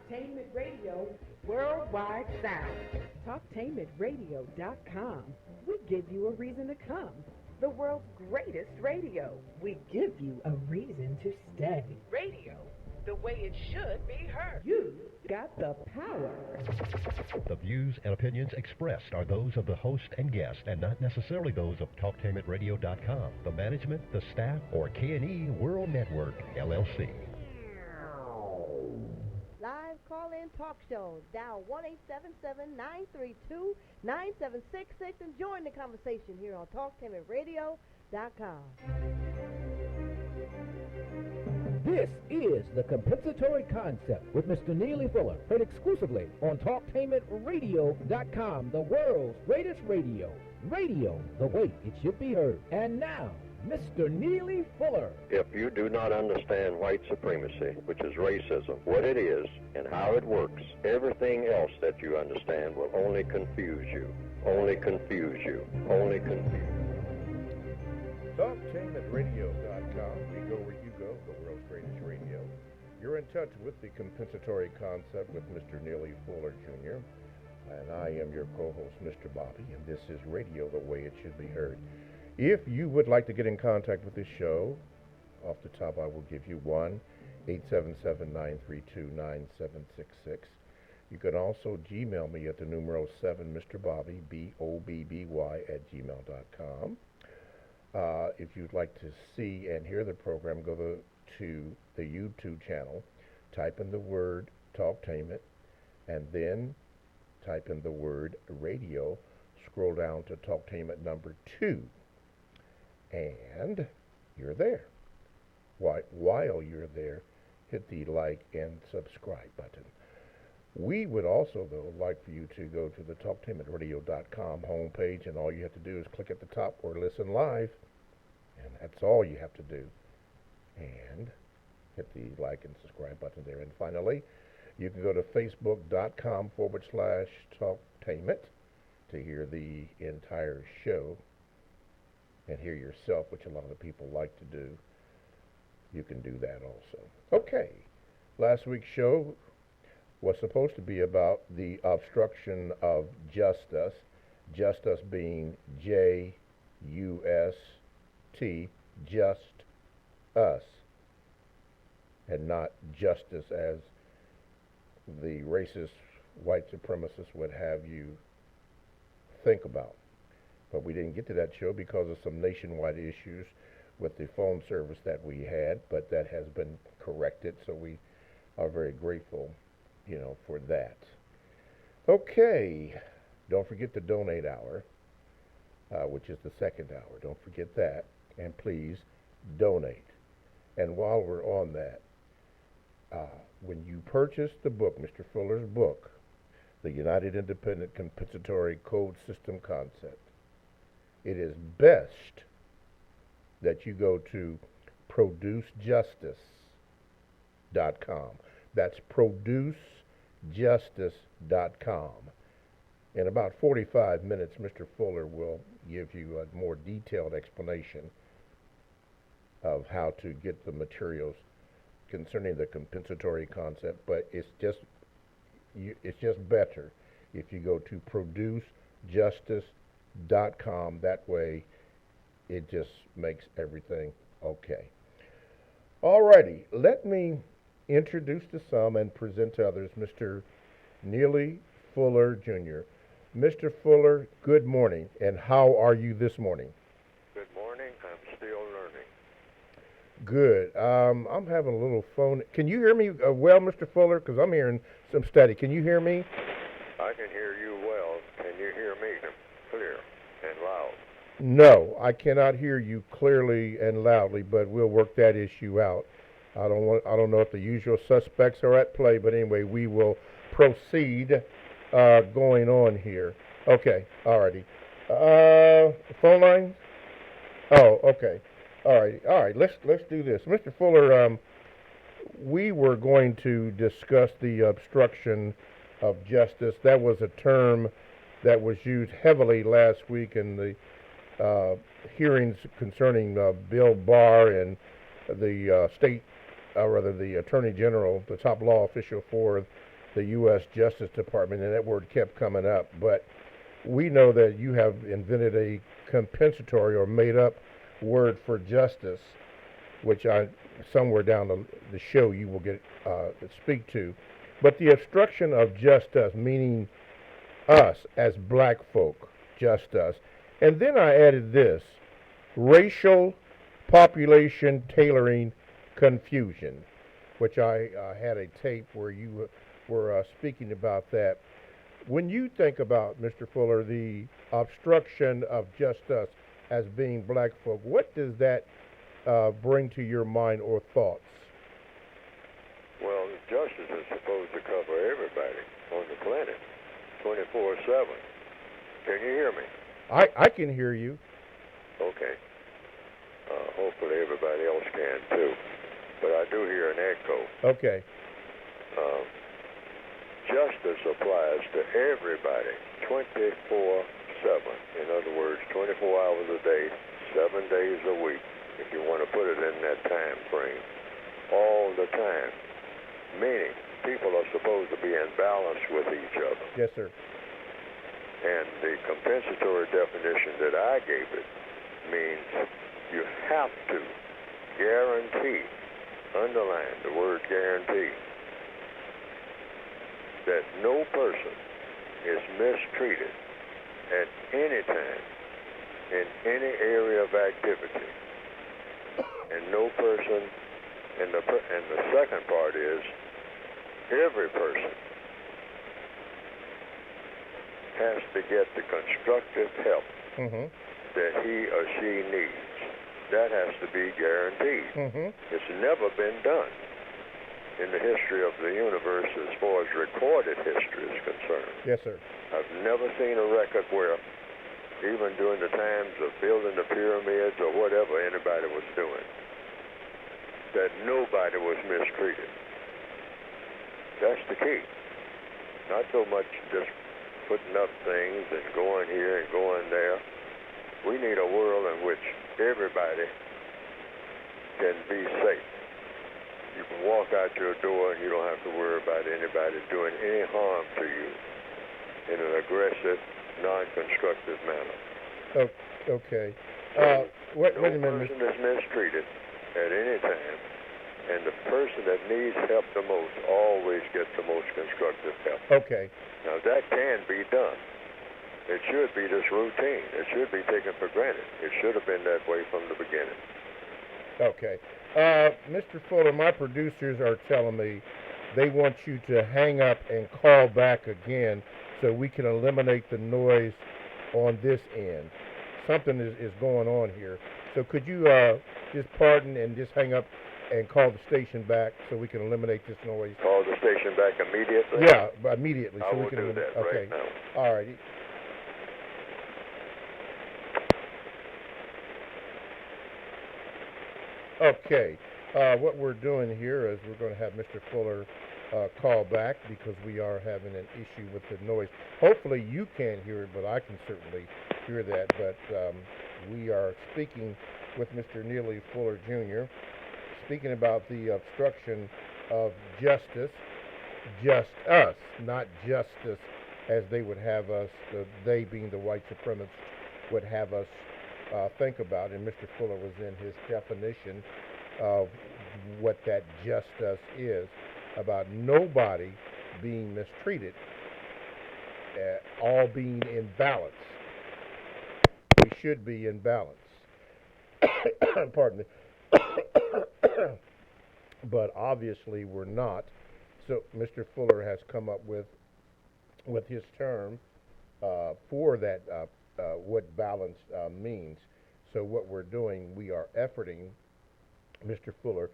Talktainment Radio, worldwide sound. Talktainmentradio.com. We give you a reason to come. The world's greatest radio. We give you a reason to stay. Radio, the way it should be heard. You got the power. The views and opinions expressed are those of the host and guest and not necessarily those of TalkTainmentRadio.com, the management, the staff, or K&E World Network, LLC. Live call-in talk show. Dial 1-877-932-9766 and join the conversation here on TalkTainmentRadio.com. This is the Compensatory Concept with Mr. Neely Fuller, heard exclusively on TalkTainmentRadio.com, the world's greatest radio. Radio, the way it should be heard. And now, Mr. Neely Fuller. If you do not understand white supremacy, which is racism, what it is and how it works, everything else that you understand will only confuse you. Only confuse you. Only confuse you. TalkTainmentRadio.com. We go where you go, the world's greatest radio. You're in touch with the Compensatory Concept with Mr. Neely Fuller, Jr., and I am your co-host, Mr. Bobby, and this is Radio the Way It Should Be Heard. If you would like to get in contact with this show, off the top I will give you 1-877-932-9766. You can also Gmail me at the numero 7, Mr. Bobby, BOBBY @gmail.com. If you'd like to see and hear the program, go to the YouTube channel, type in the word Talktainment, and then type in the word radio, scroll down to Talktainment number 2, and you're there. While you're there, hit the like and subscribe button. We would also, though, like for you to go to the TalkTainmentRadio.com homepage, and all you have to do is click at the top or listen live, and that's all you have to do. And hit the like and subscribe button there. And finally, you can go to Facebook.com/Talktainment to hear the entire show and hear yourself, which a lot of the people like to do. You can do that also. Okay, last week's show was supposed to be about the obstruction of justice, justice being J-U-S-T, just us, and not justice as the racist white supremacists would have you think about. But we didn't get to that show because of some nationwide issues with the phone service that we had, but that has been corrected, so we are very grateful, for that. Okay, don't forget the donate hour, which is the second hour. Don't forget that, and please donate. And while we're on that, when you purchase the book, Mr. Fuller's book, The United Independent Compensatory Code System Concept, it is best that you go to producejustice.com. That's producejustice.com. In about 45 minutes, Mr. Fuller will give you a more detailed explanation of how to get the materials concerning the compensatory concept, but it's just better if you go to producejustice.com. That way, it just makes everything okay. Alrighty, let me introduce to some and present to others Mr. Neely Fuller, Jr. Mr. Fuller, good morning, and how are you this morning? Good morning. I'm still learning. Good. I'm having a little phone. Can you hear me well, Mr. Fuller? Because I'm hearing some static. Can you hear me? I can hear you well. Can you hear me clear and loud? No, I cannot hear you clearly and loudly, but we'll work that issue out. I don't know if the usual suspects are at play, but anyway, we will proceed going on here. Okay, alrighty. Phone line? Oh, okay. All right. Let's do this, Mr. Fuller. We were going to discuss the obstruction of justice. That was a term that was used heavily last week in the hearings concerning Bill Barr and the the Attorney General, the top law official for the U.S. Justice Department, and that word kept coming up. But we know that you have invented a compensatory or made up word for justice, which somewhere down the show you will get speak to. But the obstruction of just us, meaning us as black folk, just us. And then I added this, racial population tailoring confusion, which I had a tape where you were speaking about that. When you think about, Mr. Fuller, the obstruction of just us as being black folk, what does that bring to your mind or thoughts? Well, justice is supposed to cover everybody on the planet 24/7. Can you hear me? I can hear you. Okay. Hopefully everybody else can too. But I do hear an echo. Okay. Justice applies to everybody 24/7. In other words, 24 hours a day, 7 days a week, if you want to put it in that time frame. All the time. Meaning, people are supposed to be in balance with each other. Yes, sir. And the compensatory definition that I gave it means you have to guarantee, underline the word guarantee, that no person is mistreated at any time in any area of activity. And no person, and the second part is every person has to get the constructive help that he or she needs. That has to be guaranteed. It's never been done in the history of the universe as far as recorded history is concerned. Yes, sir. I've never seen a record where, even during the times of building the pyramids or whatever anybody was doing, that nobody was mistreated. That's the key. Not so much just putting up things and going here and going there. We need a world in which everybody can be safe. You can walk out your door and you don't have to worry about anybody doing any harm to you in an aggressive, non-constructive manner. Oh, okay. Wait a minute. No person is mistreated at any time, and the person that needs help the most always gets the most constructive help. Okay. Now, that can be done. It should be this routine. It should be taken for granted. It should have been that way from the beginning. Okay. Mr. Fuller, my producers are telling me they want you to hang up and call back again so we can eliminate the noise on this end. Something is going on here. So could you just pardon and just hang up and call the station back so we can eliminate this noise? Call the station back immediately? Yeah, immediately. I so will we can do that okay. right now. All righty. Okay. What we're doing here is we're going to have Mr. Fuller call back because we are having an issue with the noise. Hopefully you can't hear it, but I can certainly hear that. But we are speaking with Mr. Neely Fuller Jr., speaking about the obstruction of justice, just us, not justice as they would have us, they being the white supremacists, would have us think about. And Mr. Fuller was in his definition of what that just us is, about nobody being mistreated, all being in balance. We should be in balance. Pardon me. But obviously we're not. So Mr. Fuller has come up with his term for that, what balance means. So what we're doing, we are efforting Mr. Fuller,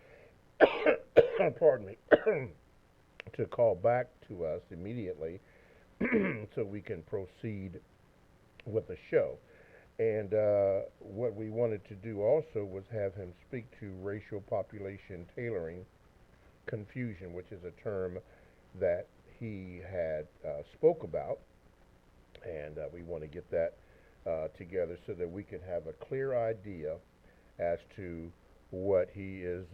pardon me, to call back to us immediately so we can proceed with the show. And what we wanted to do also was have him speak to racial population tailoring confusion, which is a term that he had spoke about. And we want to get that together so that we can have a clear idea as to what he is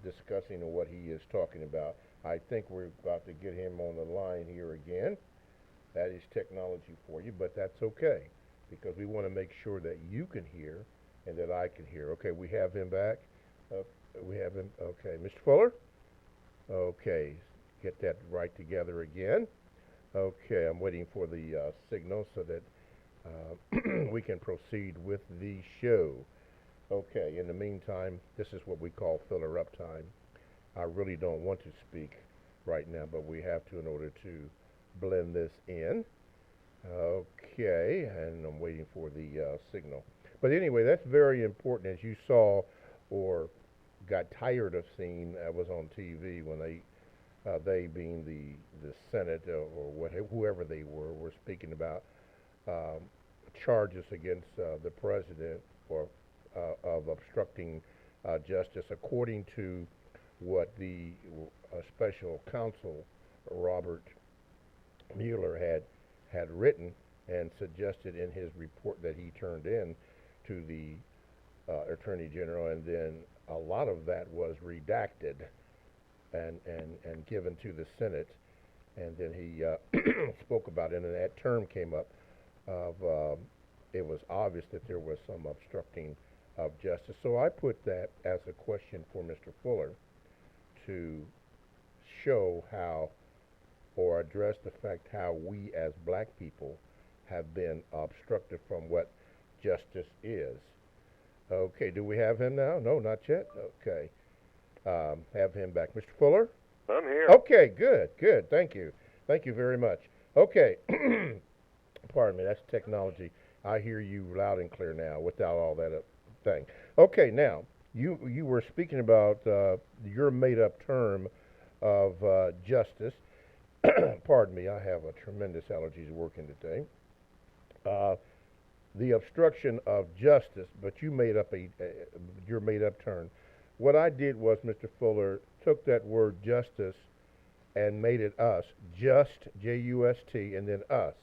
discussing and what he is talking about. I think we're about to get him on the line here again. That is technology for you, but that's okay because we want to make sure that you can hear and that I can hear. Okay, we have him back. We have him. Okay, Mr. Fuller? Okay, get that right together again. Okay, I'm waiting for the signal so that we can proceed with the show. Okay, in the meantime, this is what we call filler up time. I really don't want to speak right now, but we have to in order to blend this in. Okay, and I'm waiting for the signal. But anyway, that's very important, as you saw or got tired of seeing. Was on TV when they being the Senate or whoever they were speaking about charges against the president or of obstructing justice, according to what the special counsel Robert Mueller had written and suggested in his report that he turned in to the Attorney General, and then a lot of that was redacted and given to the Senate, and then he spoke about it, and that term came up of it was obvious that there was some obstructing of justice. So I put that as a question for Mr. Fuller to show how or address the fact how we as black people have been obstructed from what justice is. Okay, do we have him now? No, not yet. Okay. Have him back. Mr. Fuller? I'm here. Okay, good. Thank you. Thank you very much. Okay. Pardon me, that's technology. I hear you loud and clear now without all that thing. Okay, now, you were speaking about your made-up term of justice. Pardon me, I have a tremendous allergies working today. The obstruction of justice, but you made up your made-up term. What I did was, Mr. Fuller, took that word justice and made it us, just, J-U-S-T, and then us.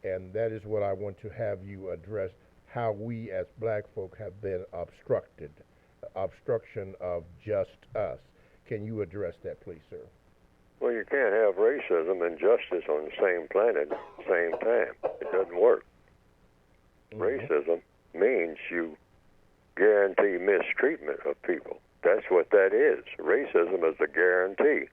And that is what I want to have you address, how we as black folk have been obstructed, obstruction of just us. Can you address that, please, sir? Well, you can't have racism and justice on the same planet at the same time. It doesn't work. Mm-hmm. Racism means you guarantee mistreatment of people. That's what that is. Racism is a guarantee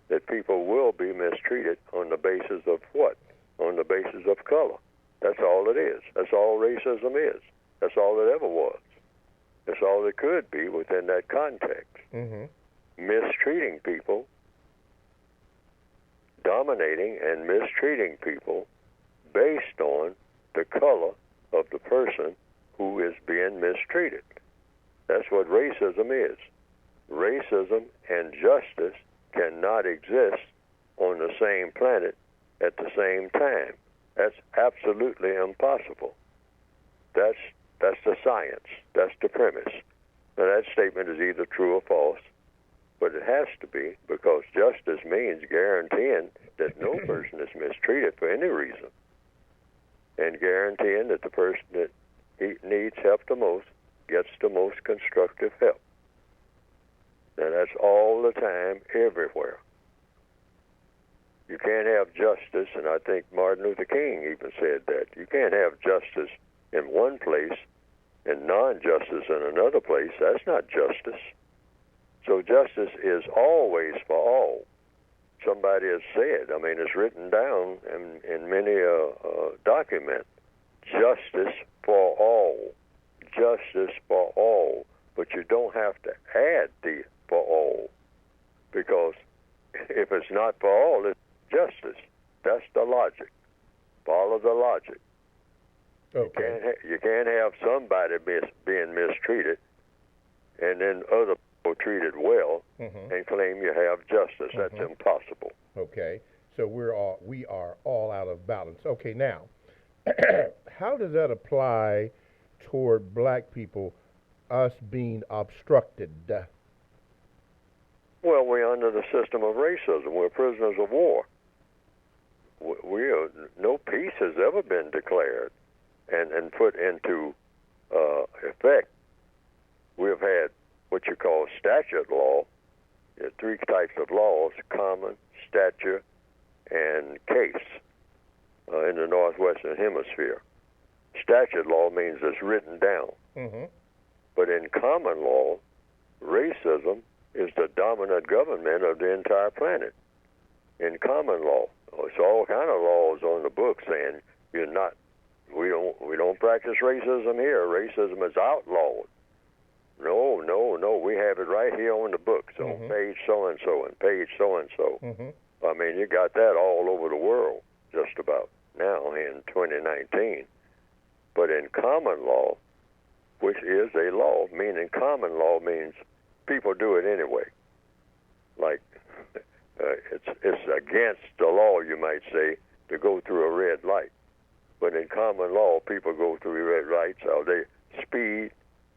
that people will be mistreated on the basis of what? On the basis of color. That's all it is. That's all racism is. That's all it ever was. That's all it could be within that context. Mm-hmm. Mistreating people, dominating and mistreating people based on the color of the person who is being mistreated. That's what racism is. Racism and justice cannot exist on the same planet at the same time. That's absolutely impossible. That's the science. That's the premise. Now, that statement is either true or false, but it has to be, because justice means guaranteeing that no person is mistreated for any reason, and guaranteeing that the person that he needs help the most gets the most constructive help. Now, that's all the time, everywhere. You can't have justice, and I think Martin Luther King even said that. You can't have justice in one place and non-justice in another place. That's not justice. So justice is always for all. Somebody has said, I mean, it's written down in many documents, justice for all. Justice for all. But you don't have to add the for all, because if it's not for all, it's justice. That's the logic. Follow the logic. Okay. You can't have somebody being mistreated and then other people treated well, mm-hmm. and claim you have justice. Mm-hmm. That's impossible. Okay. So we are all out of balance. Okay, now, how does that apply toward black people, us being obstructed? Well, we're under the system of racism. We're prisoners of war. No peace has ever been declared and put into effect. We've had what you call statute law, There are three types of laws: common, statute, and case in the Northwestern Hemisphere. Statute law means it's written down. Mm-hmm. But in common law, racism is the dominant government of the entire planet. In common law, it's all kind of laws on the books saying we don't practice racism here. Racism is outlawed. No, we have it right here on the books, on page so-and-so and page so-and-so. Mm-hmm. I mean, you got that all over the world just about now in 2019. But in common law, which is a law, meaning common law means people do it anyway. Like, it's against the law, you might say, to go through a red light. But in common law, people go through red lights, or they speed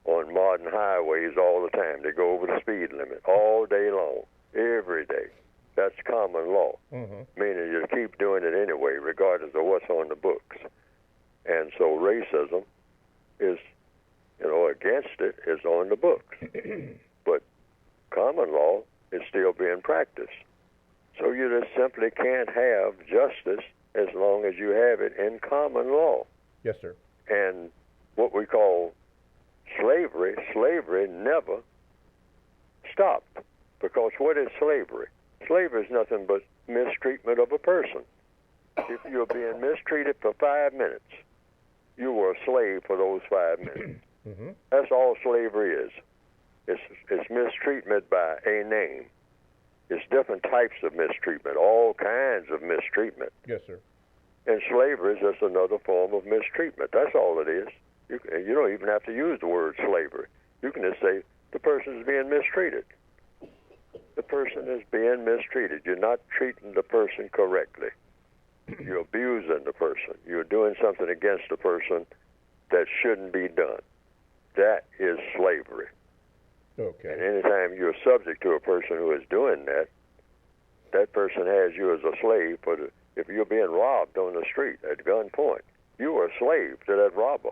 on modern highways all the time. They go over the speed limit all day long, every day. That's common law, meaning you keep doing it anyway, regardless of what's on the books. And so racism is, against it is on the books. But common law is still being practiced. So you just simply can't have justice as long as you have it in common law. Yes, sir. And what we call slavery never stopped. Because what is slavery? Slavery is nothing but mistreatment of a person. If you're being mistreated for 5 minutes, you were a slave for those 5 minutes. Mm-hmm. That's all slavery is. It's mistreatment by a name. It's different types of mistreatment, all kinds of mistreatment. Yes, sir. And slavery is just another form of mistreatment. That's all it is. You don't even have to use the word slavery. You can just say the person is being mistreated. The person is being mistreated. You're not treating the person correctly. You're abusing the person. You're doing something against the person that shouldn't be done. That is slavery. Okay. And anytime you're subject to a person who is doing that, that person has you as a slave. If you're being robbed on the street at gunpoint, you are a slave to that robber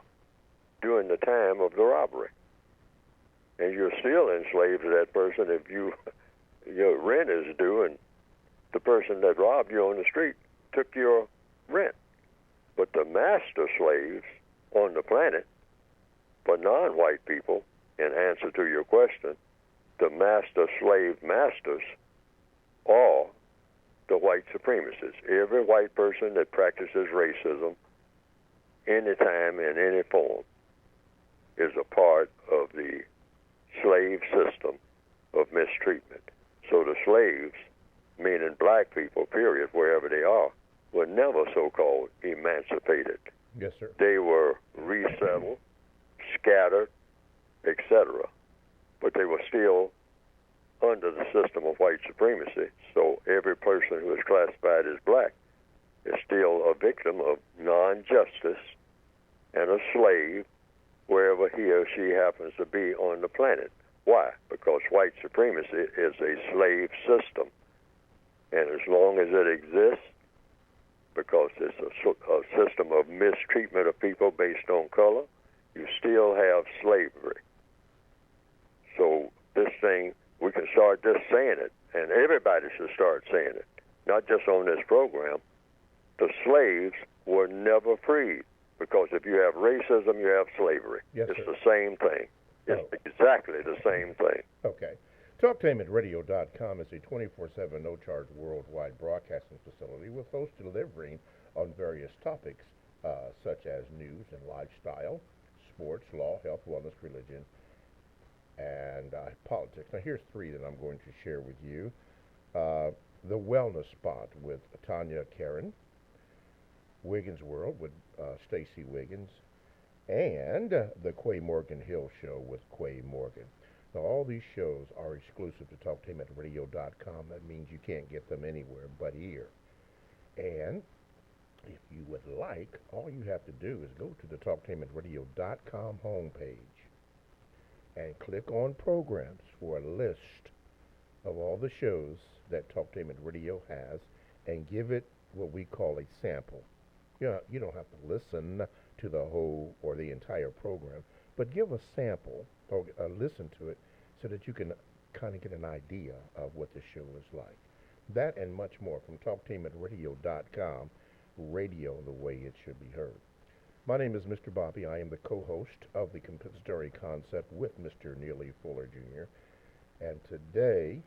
during the time of the robbery. And you're still enslaved to that person if your rent is due and the person that robbed you on the street took your rent. But the master slaves on the planet, for non-white people, in answer to your question, the master slave masters are the white supremacists. Every white person that practices racism anytime in any form is a part of the slave system of mistreatment. So the slaves, meaning black people, period, wherever they are, were never so-called emancipated. Yes, sir. They were resettled, scattered, etc. But they were still under the system of white supremacy. So every person who is classified as black is still a victim of non-justice and a slave wherever he or she happens to be on the planet. Why? Because white supremacy is a slave system. And as long as it exists, because it's a system of mistreatment of people based on color, you still have slavery. So this thing, we can start just saying it, and everybody should start saying it, not just on this program. The slaves were never freed, because if you have racism, you have slavery. Yes, it's sir. the same thing. It's exactly the same thing. Okay. TalkTainmentradio.com is a 24/7 no-charge worldwide broadcasting facility with hosts delivering on various topics such as news and lifestyle, sports, law, health, wellness, religion, and politics. Now, here's three that I'm going to share with you. The Wellness Spot with Tanya Karen, Wiggins World with Stacy Wiggins, and the Quay Morgan Hill Show with Quay Morgan. Now, all these shows are exclusive to TalkTainmentRadio.com. That means you can't get them anywhere but here. And if you would like, all you have to do is go to the TalkTainmentRadio.com homepage and click on programs for a list of all the shows that Talktainment Radio has and give it what we call a sample. You don't have to listen to the whole or the entire program, but give a sample or listen to it so that you can kind of get an idea of what the show is like. That and much more from TalkTainmentRadio.com, radio the way it should be heard. My name is Mr. Bobby. I am the co-host of the Compensatory Concept with Mr. Neely Fuller Jr. And today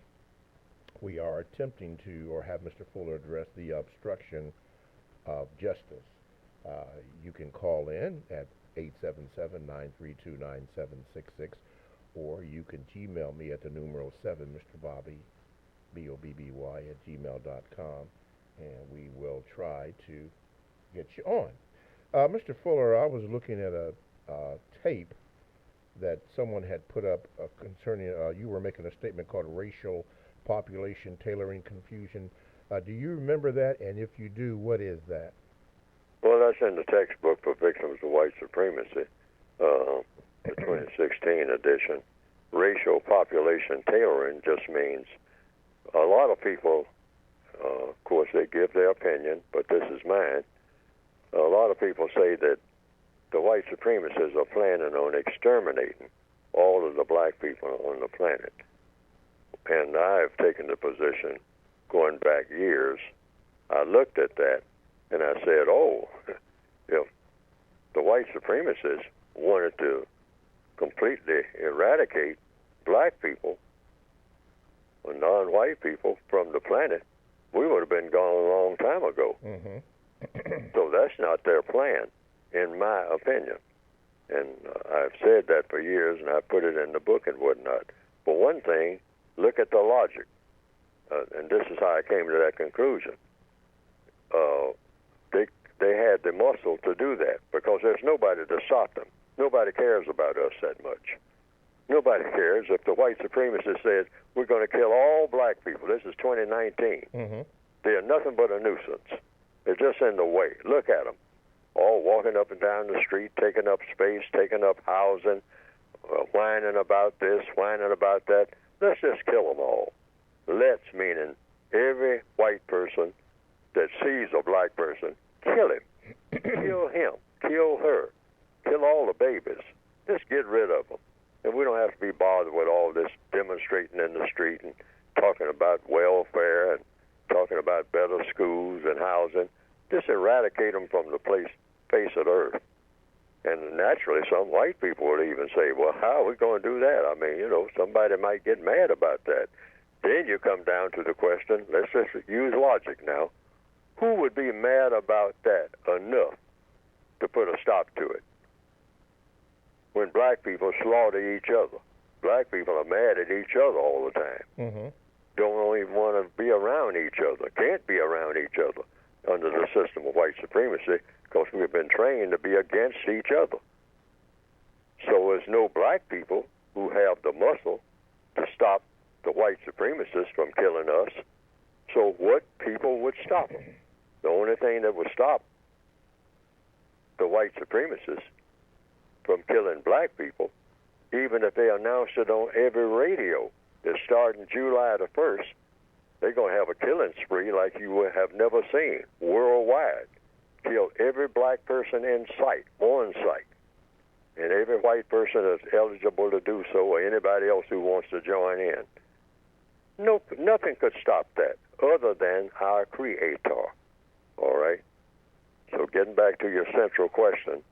we are attempting to, or have Mr. Fuller address the obstruction of justice. You can call in at 877-932-9766, or you can Gmail me at the numeral 7, Mr. Bobby, B-O-B-B-Y, at gmail.com, and we will try to get you on. Mr. Fuller, I was looking at a tape that someone had put up concerning, you were making a statement called racial population tailoring confusion. Do you remember that? And if you do, what is that? Well, that's in the textbook for victims of white supremacy, the 2016 edition. Racial population tailoring just means a lot of people, of course, they give their opinion, but this is mine. A lot of people say that the white supremacists are planning on exterminating all of the black people on the planet. And I've taken the position, going back years, I looked at that and I said, oh, if the white supremacists wanted to completely eradicate black people or non-white people from the planet, we would have been gone a long time ago. Mm-hmm. So that's not their plan, in my opinion. And I've said that for years, and I put it in the book and whatnot. For one thing, look at the logic. And this is how I came to that conclusion. They had the muscle to do that because there's nobody to stop them. Nobody cares about us that much. Nobody cares if the white supremacist said, we're going to kill all black people. This is 2019. Mm-hmm. They are nothing but a nuisance. They're just in the way. Look at them. All walking up and down the street, taking up space, taking up housing, whining about this, whining about that. Let's just kill them all. Let's, meaning every white person that sees a black person, kill him. Kill him. Kill her. Kill all the babies. Just get rid of them. And we don't have to be bothered with all this demonstrating in the street and talking about welfare and talking about better schools and housing. Just eradicate them from the face of the earth. And naturally, some white people would even say, well, how are we going to do that? I mean, somebody might get mad about that. Then you come down to the question, let's just use logic now. Who would be mad about that enough to put a stop to it? When black people slaughter each other. Black people are mad at each other all the time. Mm-hmm. Don't even want to be around each other, can't be around each other under the system of white supremacy because we've been trained to be against each other. So there's no black people who have the muscle to stop the white supremacists from killing us. So what people would stop them? The only thing that would stop the white supremacists from killing black people, even if they announced it on every radio, that starting July the 1st, they're going to have a killing spree like you would have never seen worldwide. Kill every black person in sight, on sight, and every white person that's eligible to do so, or anybody else who wants to join in. No, nothing could stop that other than our Creator. All right? So getting back to your central question,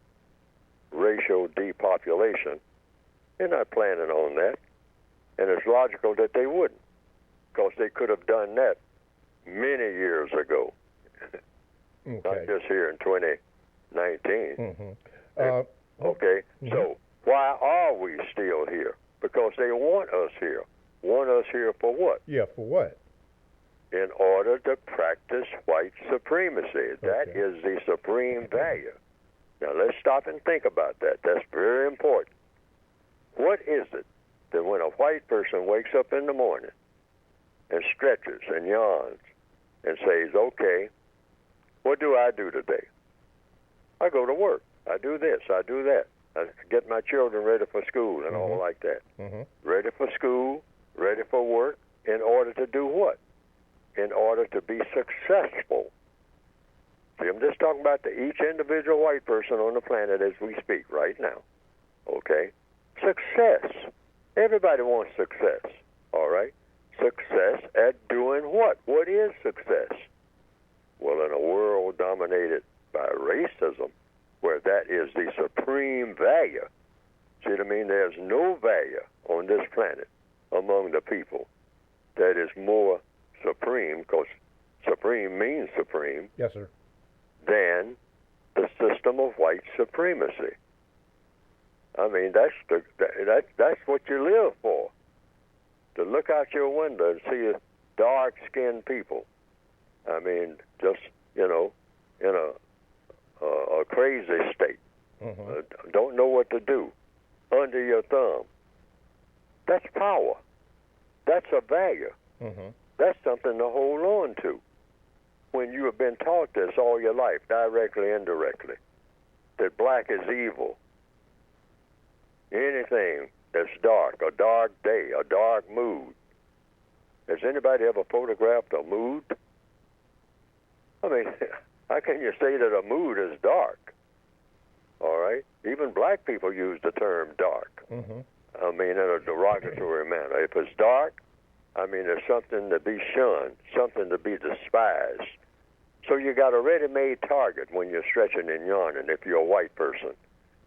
racial depopulation, they're not planning on that. And it's logical that they wouldn't, because they could have done that many years ago, Okay. not just here in 2019. Mm-hmm. Okay, Mm-hmm. So why are we still here? Because they want us here. Want us here for what? Yeah, for what? In order to practice white supremacy. That is the supreme value. Now let's stop and think about that. That's very important. What is it that when a white person wakes up in the morning and stretches and yawns and says, okay, what do I do today? I go to work. I do this. I do that. I get my children ready for school and all like that. Mm-hmm. Ready for school, ready for work, in order to do what? In order to be successful. See, I'm just talking about each individual white person on the planet as we speak right now. Okay? Success. Everybody wants success. All right? Success at doing what? What is success? Well, in a world dominated by racism, where that is the supreme value, see what I mean? There's no value on this planet among the people that is more supreme, because supreme means supreme, Yes, sir. than the system of white supremacy. I mean, that's what you live for. To look out your window and see dark-skinned people. I mean, just, in a crazy state. Don't know what to do. Under your thumb. That's power. That's a value. That's something to hold on to. When you have been taught this all your life, directly, indirectly, that black is evil. Anything that's dark, a dark day, a dark mood. Has anybody ever photographed a mood? I mean, how can you say that a mood is dark? All right? Even black people use the term dark. I mean, in a derogatory manner. If it's dark, I mean, there's something to be shunned, something to be despised. So you got a ready-made target when you're stretching and yawning, if you're a white person.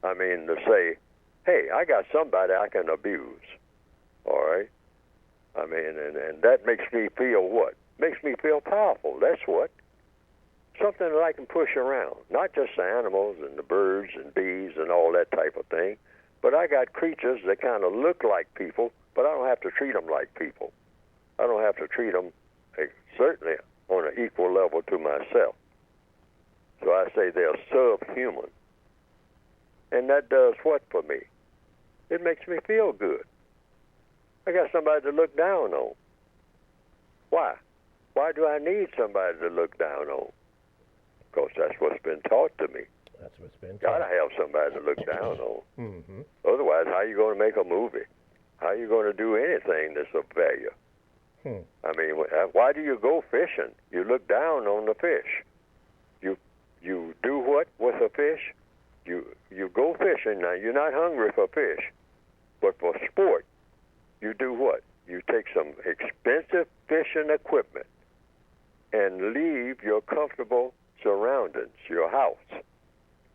I mean, to say, hey, I got somebody I can abuse. All right? I mean, and that makes me feel what? Makes me feel powerful. That's what. Something that I can push around. Not just the animals and the birds and bees and all that type of thing, but I got creatures that kind of look like people, but I don't have to treat them like people. I don't have to treat them certainly on an equal level to myself. So I say they're subhuman. And that does what for me? It makes me feel good. I got somebody to look down on. Why? Why do I need somebody to look down on? Because that's what's been taught to me. That's what's been Gotta taught. have somebody to look down on. Otherwise, how are you going to make a movie? How are you going to do anything that's of value? I mean, why do you go fishing? You look down on the fish. You do what with a fish? You go fishing. Now, you're not hungry for fish, but for sport, you do what? You take some expensive fishing equipment and leave your comfortable surroundings, your house,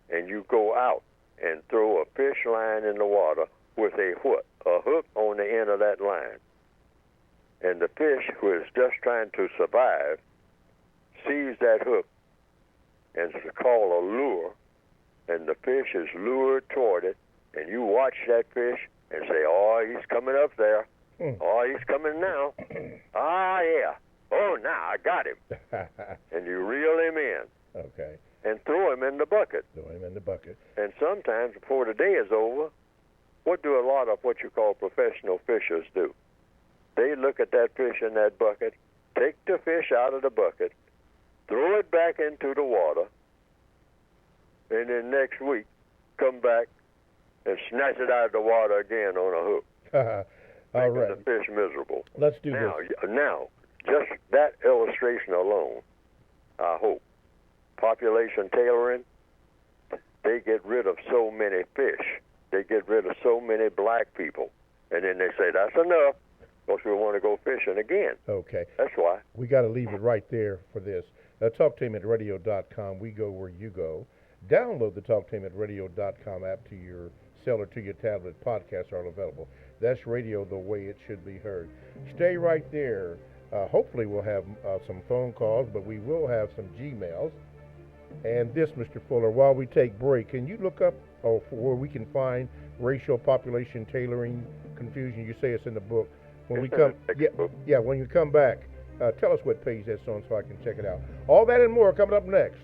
and you go out and throw a fish line in the water with a what? A hook on the end of that line. And the fish, who is just trying to survive, sees that hook, and it's called a lure, and the fish is lured toward it, and you watch that fish and say, oh, he's coming up there. Oh, he's coming now. Ah, yeah. Oh, now I got him. And you reel him in. Okay. And throw him in the bucket. Throw him in the bucket. And sometimes before the day is over, what do a lot of what you call professional fishers do? They look at that fish in that bucket, take the fish out of the bucket, throw it back into the water, and then next week come back and snatch it out of the water again on a hook. All making right. the fish miserable. Let's do Now, this. now, just that illustration alone, I hope, population tailoring, they get rid of so many fish. They get rid of so many black people. And then they say, that's enough, because we want to go fishing again. Okay. That's why. We got to leave it right there for this. TalkTameAtRadio.com. We go where you go. Download the TalkTameAtRadio.com app to your cell or to your tablet. Podcasts are all available. That's radio the way it should be heard. Stay right there. Hopefully we'll have some phone calls, but we will have some Gmails. And this, Mr. Fuller, while we take break, can you look up for where we can find racial population tailoring confusion? You say it's in the book. When we come, when you come back, tell us what page that's on so I can check it out. All that and more coming up next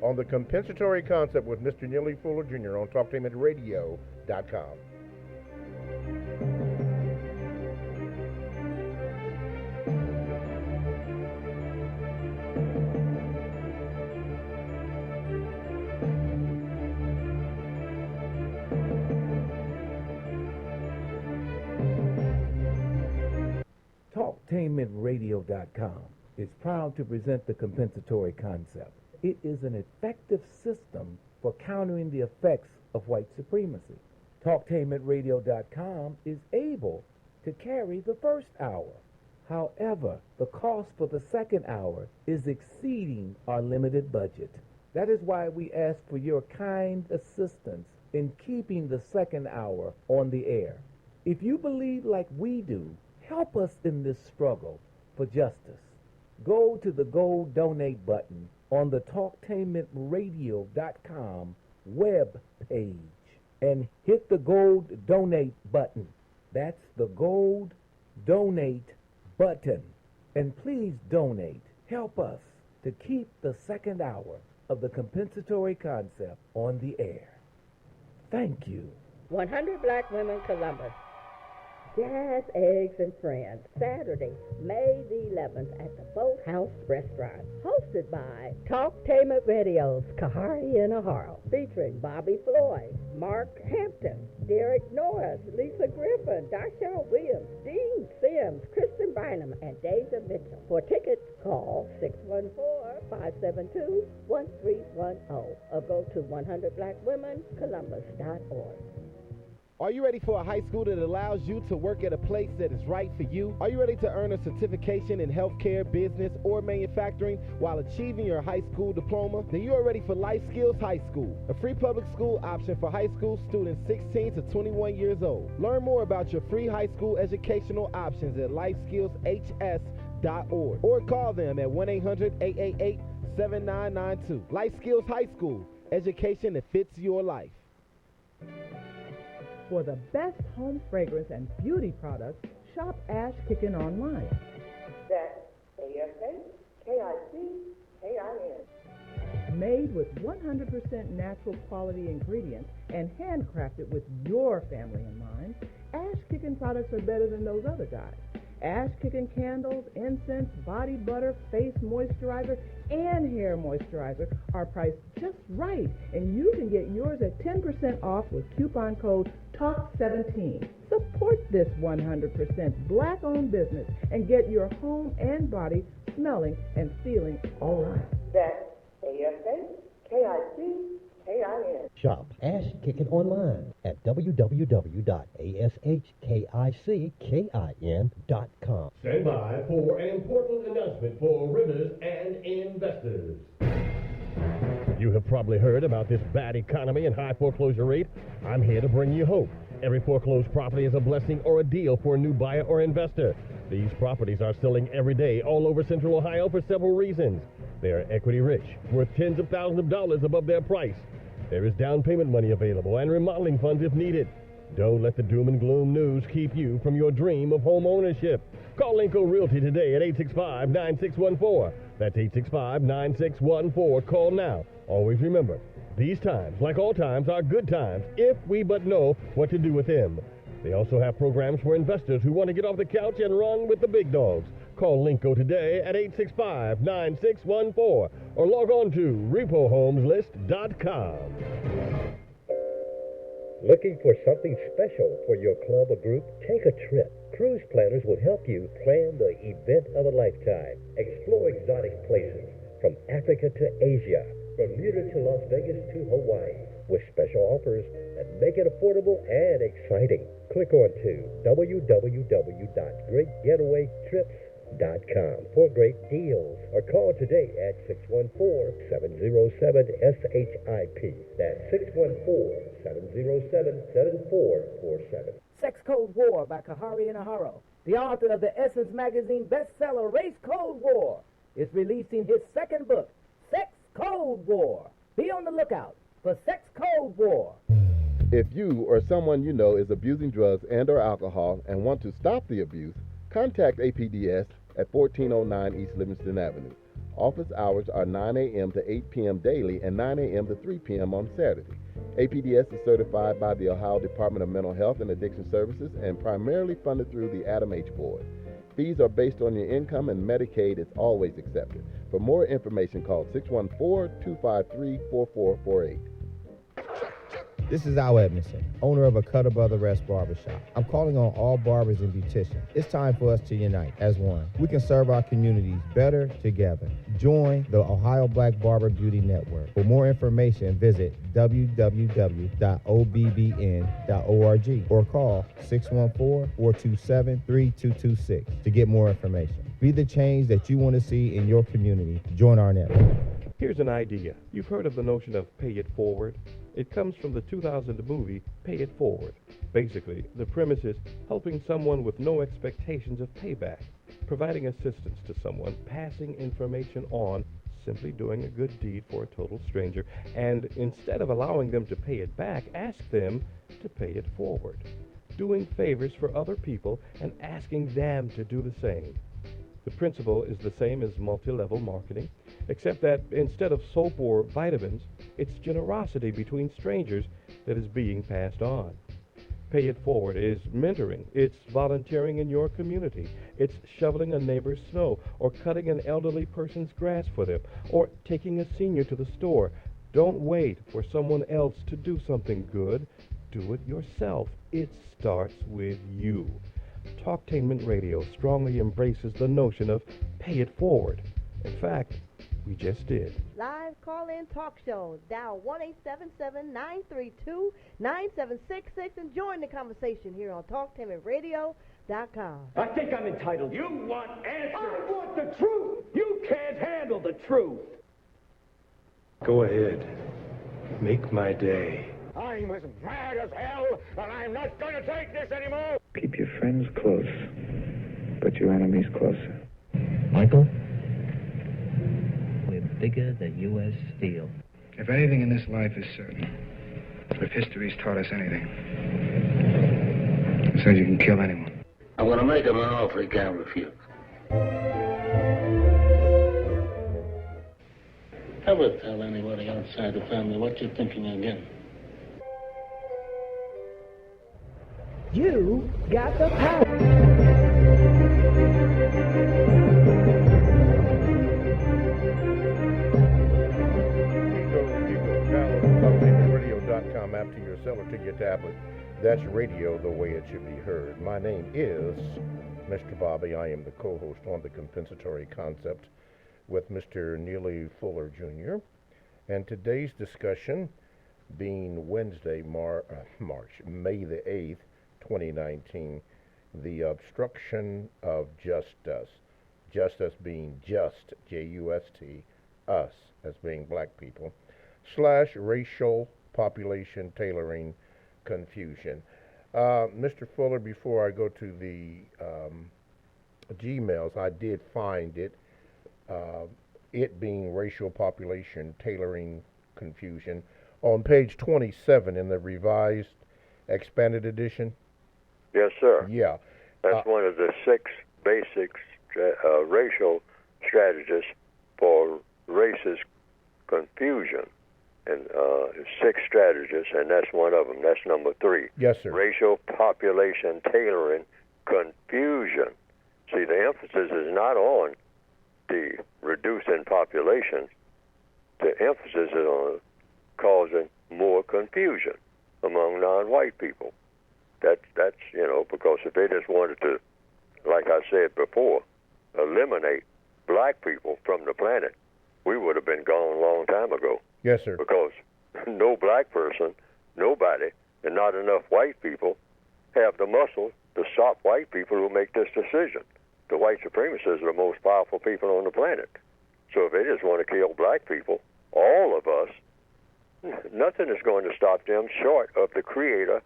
on the Compensatory Concept with Mr. Neely Fuller Jr. on TalkTameAtRadio.com. TalkTameAtRadio.com is proud to present the compensatory concept. It is an effective system for countering the effects of white supremacy. TalkTameAtRadio.com is able to carry the first hour. However, the cost for the second hour is exceeding our limited budget. That is why we ask for your kind assistance in keeping the second hour on the air. If you believe like we do, help us in this struggle for justice. Go to the gold donate button on the talktainmentradio.com web page and hit the gold donate button. That's the gold donate button. And please donate. Help us to keep the second hour of the compensatory concept on the air. Thank you. 100 Black Women Columbus. Jazz, Eggs, and Friends, Saturday, May the 11th at the Boathouse Restaurant. Hosted by Talktainment Radio's Kahari Inaharo, featuring Bobby Floyd, Mark Hampton, Derek Norris, Lisa Griffin, Dashawn Williams, Dean Sims, Kristen Bynum, and Deja Mitchell. For tickets, call 614-572-1310 or go to 100blackwomencolumbus.org. Are you ready for a high school that allows you to work at a place that is right for you? Are you ready to earn a certification in healthcare, business, or manufacturing while achieving your high school diploma? Then you are ready for Life Skills High School, a free public school option for high school students 16 to 21 years old. Learn more about your free high school educational options at lifeskillshs.org or call them at 1-800-888-7992. Life Skills High School, education that fits your life. For the best home fragrance and beauty products, shop Ash Kickin' online. That's ASHKICKIN. Made with 100% natural quality ingredients and handcrafted with your family in mind, Ash Kickin' products are better than those other guys. Ash Kickin' candles, incense, body butter, face moisturizer, and hair moisturizer are priced just right, and you can get yours at 10% off with coupon code TALK17. Support this 100% black-owned business and get your home and body smelling and feeling all right. That's ASHKICKIN. Shop Ash Kickin' online at www.ashkickin.com. Stand by for an important announcement for renters and investors. You have probably heard about this bad economy and high foreclosure rate. I'm here to bring you hope. Every foreclosed property is a blessing or a deal for a new buyer or investor. These properties are selling every day all over Central Ohio for several reasons. They are equity rich, worth tens of thousands of dollars above their price. There is down payment money available and remodeling funds if needed. Don't let the doom and gloom news keep you from your dream of home ownership. Call Linco Realty today at 865-9614. That's 865-9614. Call now. Always remember, these times, like all times, are good times if we but know what to do with them. They also have programs for investors who want to get off the couch and run with the big dogs. Call Linco today at 865-9614 or log on to repohomeslist.com. Looking for something special for your club or group? Take a trip. Cruise planners will help you plan the event of a lifetime. Explore exotic places from Africa to Asia, Bermuda to Las Vegas to Hawaii, with special offers that make it affordable and exciting. Click on to www.greatgetawaytrips.com for great deals, or call today at 614-707-SHIP. That's 614-707-7447. Sex Code War by Kahari Inaharo, the author of the Essence Magazine bestseller Race Code War, is releasing his second book, Sex Code War. Be on the lookout for Sex Code War. If you or someone you know is abusing drugs and or alcohol and want to stop the abuse, contact APDS at 1409 East Livingston Avenue. Office hours are 9 a.m. to 8 p.m. daily and 9 a.m. to 3 p.m. on Saturday. APDS is certified by the Ohio Department of Mental Health and Addiction Services and primarily funded through the Adam H. Board. Fees are based on your income and Medicaid is always accepted. For more information, call 614-253-4448. This is Al Edmondson, owner of a Cut Above the Rest barbershop. I'm calling on all barbers and beauticians. It's time for us to unite as one. We can serve our communities better together. Join the Ohio Black Barber Beauty Network. For more information, visit www.obbn.org or call 614-427-3226 to get more information. Be the change that you want to see in your community. Join our network. Here's an idea. You've heard of the notion of pay it forward? It comes from the 2000 movie Pay It Forward. Basically, the premise is helping someone with no expectations of payback, providing assistance to someone, passing information on, simply doing a good deed for a total stranger, and instead of allowing them to pay it back, ask them to pay it forward. Doing favors for other people and asking them to do the same. The principle is the same as multi-level marketing, except that instead of soap or vitamins, it's generosity between strangers that is being passed on. Pay It Forward is mentoring, it's volunteering in your community, it's shoveling a neighbor's snow, or cutting an elderly person's grass for them, or taking a senior to the store. Don't wait for someone else to do something good. Do it yourself. It starts with you. Talktainment Radio strongly embraces the notion of pay it forward. In fact, we just did. Live call-in talk show. Dial 1-877-932-9766 and join the conversation here on TalkTainmentRadio.com. I think I'm entitled. You want answers. I want the truth. You can't handle the truth. Go ahead. Make my day. I'm as mad as hell, and I'm not going to take this anymore. Keep your friends close, but your enemies closer. Michael, we're bigger than U.S. Steel. If anything in this life is certain, if history's taught us anything, it says you can kill anyone. I'm going to make him an offer he can't refuse. Never tell anybody outside the family what you're thinking again. You got the power. Radio.com app to your cell or to your tablet. That's radio the way it should be heard. My name is Mr. Bobby. I am the co-host on the Compensatory Concept with Mr. Neely Fuller Jr. And today's discussion being Wednesday, May the 8th, 2019, the obstruction of justice. Justice being just, J-U-S-T, us as being black people, / racial population tailoring confusion. Mr. Fuller, before I go to the Gmails, I did find it, it being racial population tailoring confusion, on page 27 in the revised expanded edition. Yes, sir. Yeah. That's one of the 6 basic racial strategies for racist confusion. And 6 strategies, and that's one of them. That's number 3. Yes, sir. Racial population tailoring confusion. See, the emphasis is not on the reducing population. The emphasis is on causing more confusion among non-white people. That's because if they just wanted to, like I said before, eliminate black people from the planet, we would have been gone a long time ago. Yes, sir. Because no black person, nobody, and not enough white people have the muscle to stop white people who make this decision. The white supremacists are the most powerful people on the planet. So if they just want to kill black people, all of us, nothing is going to stop them short of the Creator,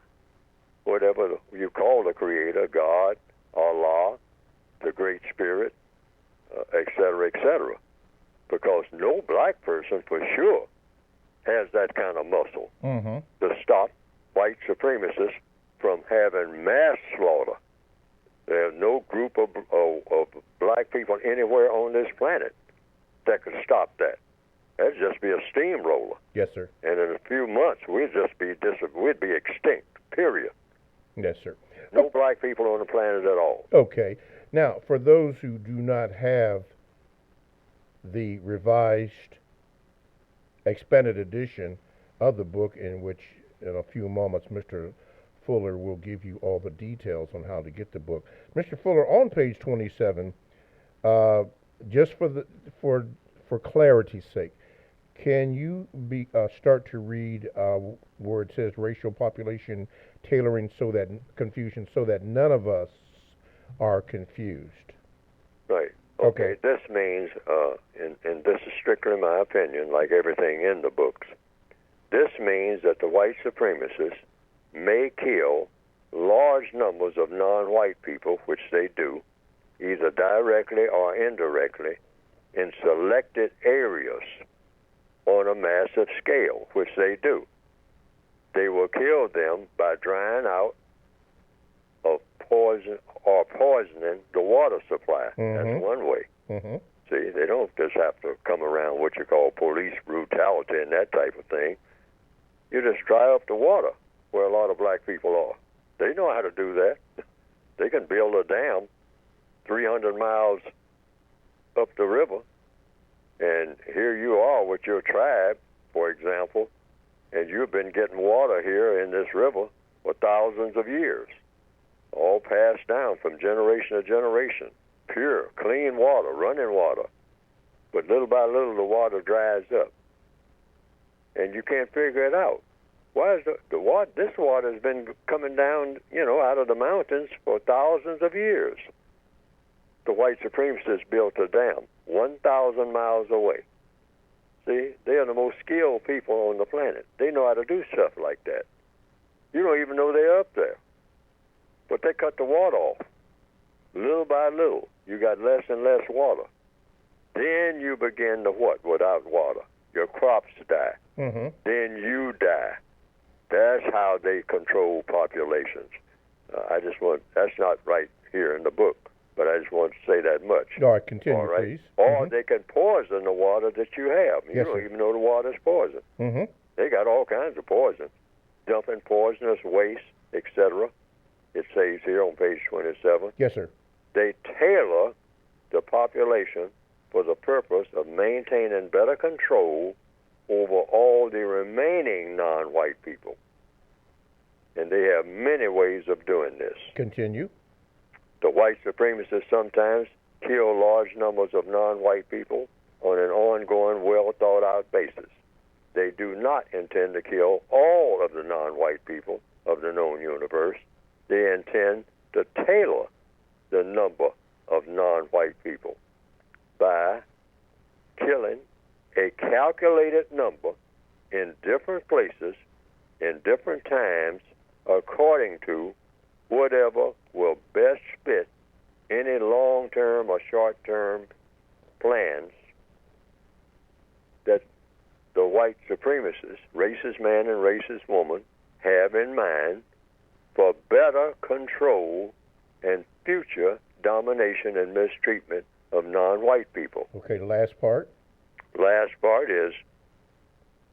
whatever you call the Creator, God, Allah, the Great Spirit, et cetera, because no black person for sure has that kind of muscle to stop white supremacists from having mass slaughter. There's no group of black people anywhere on this planet that could stop that. That'd just be a steamroller. Yes, sir. And in a few months, we'd be extinct, period. Yes, sir. No black people on the planet at all. Okay. Now, for those who do not have the revised expanded edition of the book in which in a few moments, Mr. Fuller will give you all the details on how to get the book. Mr. Fuller, on page 27, just for clarity's sake, can you start to read where it says racial population tailoring so that none of us are confused? Right. Okay. This means, and this is strictly my opinion, like everything in the books, this means that the white supremacists may kill large numbers of non-white people, which they do, either directly or indirectly, in selected areas on a massive scale, which they do. They will kill them by drying out of poison or poisoning the water supply. That's one way. See, they don't just have to come around what you call police brutality and that type of thing. You just dry up the water where a lot of black people are. They know how to do that. They can build a dam 300 miles up the river, and here you are with your tribe, for example, and you've been getting water here in this river for thousands of years, all passed down from generation to generation. Pure, clean water, running water. But little by little, the water dries up, and you can't figure it out. Why is the water? This water has been coming down, out of the mountains for thousands of years. The white supremacists built a dam 1,000 miles away. See, they are the most skilled people on the planet. They know how to do stuff like that. You don't even know they're up there. But they cut the water off. Little by little, you got less and less water. Then you begin to what without water? Your crops die. Then you die. That's how they control populations. That's not right here in the book, but I just want to say that much. All right, continue, all right? please. Or they can poison the water that you have. You don't even know the water's poison. They got all kinds of poison. Dumping poisonous waste, etc. It says here on page 27. Yes, sir. They tailor the population for the purpose of maintaining better control over all the remaining non-white people. And they have many ways of doing this. Continue. The white supremacists sometimes kill large numbers of non-white people on an ongoing, well-thought-out basis. They do not intend to kill all of the non-white people of the known universe. They intend to tailor the number of non-white people by killing a calculated number in different places, in different times, according to whatever will best fit any long-term or short-term plans that the white supremacists, racist man and racist woman, have in mind for better control and future domination and mistreatment of non-white people. Okay, the last part. Last part is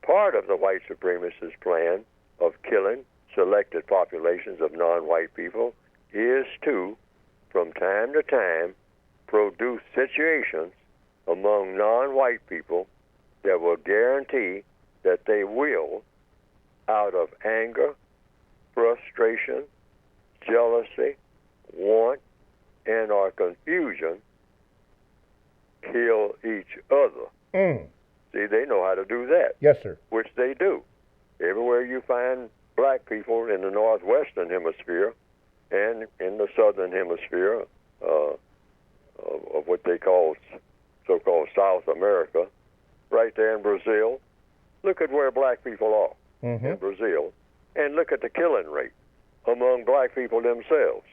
part of the white supremacist plan of killing selected populations of non-white people is to, from time to time, produce situations among non-white people that will guarantee that they will, out of anger, frustration, jealousy, want, and or confusion, kill each other. See, they know how to do that. Yes, sir. Which they do. Everywhere you find black people in the northwestern hemisphere and in the southern hemisphere of what they call so-called South America, right there in Brazil, look at where black people are in Brazil, and look at the killing rate among black people themselves.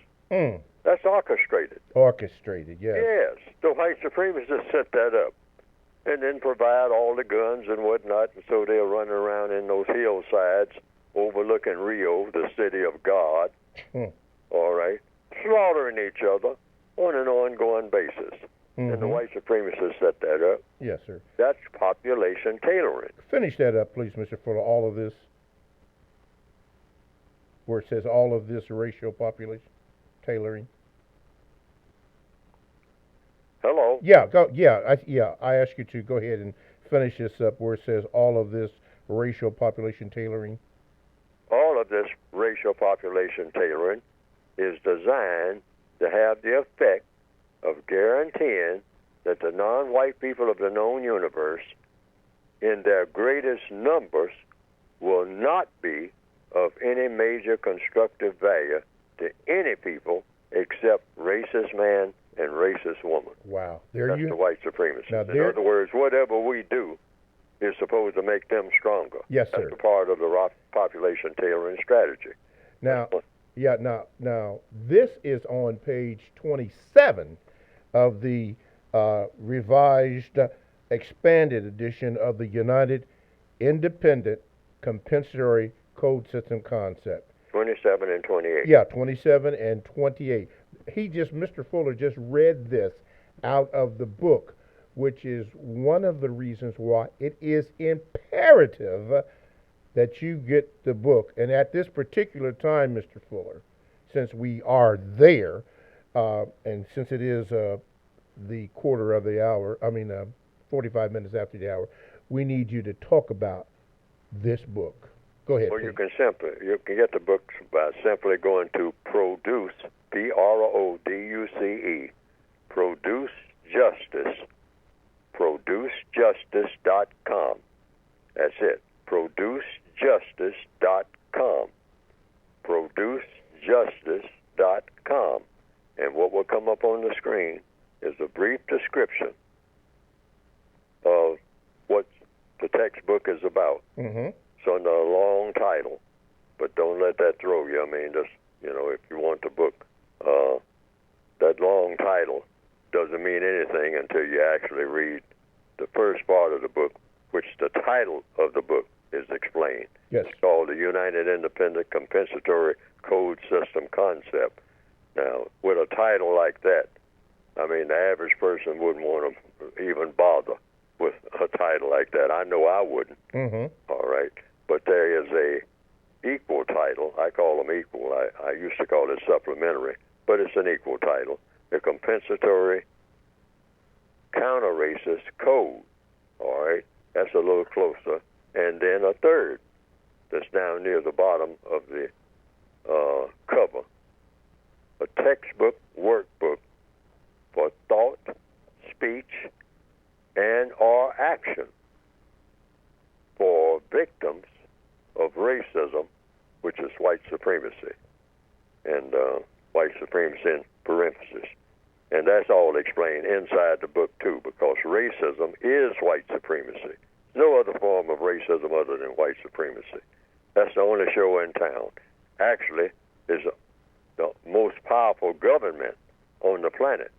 That's orchestrated. Orchestrated, yes. Yes. The white supremacists set that up and then provide all the guns and whatnot, and so they're running around in those hillsides overlooking Rio, the city of God, all right, slaughtering each other on an ongoing basis. And the white supremacists set that up. Yes, sir. That's population tailoring. Finish that up, please, Mr. Fuller. All of this, where it says all of this racial population tailoring. Hello? Yeah, go. I ask you to go ahead and finish this up where it says all of this racial population tailoring. of this racial population tailoring is designed to have the effect of guaranteeing that the non-white people of the known universe, in their greatest numbers, will not be of any major constructive value to any people except racist man and racist woman. Wow. That's the white supremacy. In other words, whatever we do is supposed to make them stronger. Yes, sir. That's a part of the population tailoring strategy. Now, now this is on page 27 of the revised, expanded edition of the United Independent Compensatory Code System Concept. 27 and 28. Yeah, 27 and 28. Mr. Fuller just read this out of the book, which is one of the reasons why it is imperative that you get the book. And at this particular time, Mr. Fuller, since we are there, and since it is the quarter of the hour, 45 minutes after the hour, we need you to talk about this book. Go ahead. Well, you can get the book by simply going to Produce, PRODUCE, Produce Justice, producejustice.com. That's it. Producejustice.com. Producejustice.com. And what will come up on the screen is a brief description of what the textbook is about. Mm-hmm. It's under a long title, but don't let that throw you. Just, if you want the book, that long title doesn't mean anything until you actually read the first part of the book, which the title of the book is explained. Yes. It's called the United Independent Compensatory Code System Concept. Now, with a title like that, the average person wouldn't want to even bother with a title like that. I know I wouldn't. Mm-hmm. All right. But there is a equal title. I call them equal. I used to call it supplementary, but it's an equal title. The Compensatory Counter-Racist Code. All right. That's a little closer. And then a third that's down near the bottom of the cover. A textbook workbook for thought, speech, and or action for victims of racism, which is white supremacy, and white supremacy in parentheses. And that's all explained inside the book, too, because racism is white supremacy. No other form of racism other than white supremacy. That's the only show in town. Actually, is the most powerful government on the planet.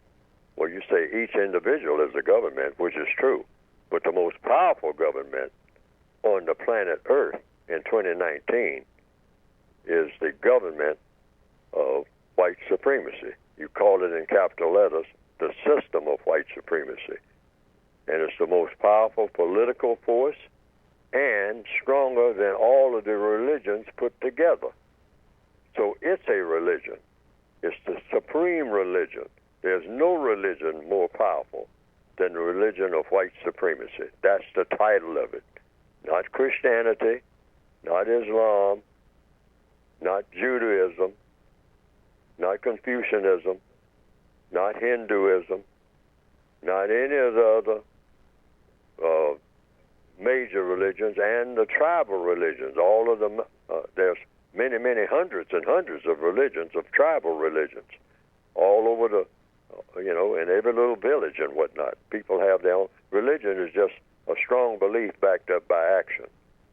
Well, you say each individual is a government, which is true, but the most powerful government on the planet Earth in 2019 is the government of white supremacy. You call it in capital letters the system of white supremacy. And it's the most powerful political force and stronger than all of the religions put together. So it's a religion. It's the supreme religion. There's no religion more powerful than the religion of white supremacy. That's the title of it. Not Christianity, not Islam, not Judaism, not Confucianism, not Hinduism, not any of the other major religions, and the tribal religions. All of them, there's many, many hundreds and hundreds of religions, of tribal religions, all over the, in every little village and whatnot. People have their own. Religion is just a strong belief backed up by action.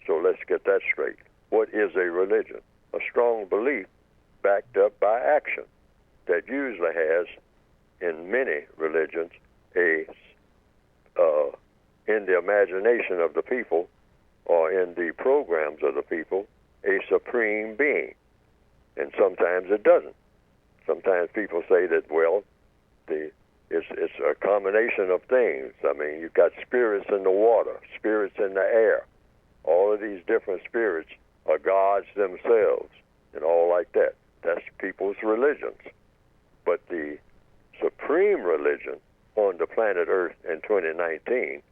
So let's get that straight. What is a religion? A strong belief backed up by action that usually has, in many religions, in the imagination of the people or in the programs of the people, a supreme being. And sometimes it doesn't. Sometimes people say that, it's a combination of things. You've got spirits in the water, spirits in the air. All of these different spirits are gods themselves and all like that. That's people's religions. But the supreme religion on the planet Earth in 2019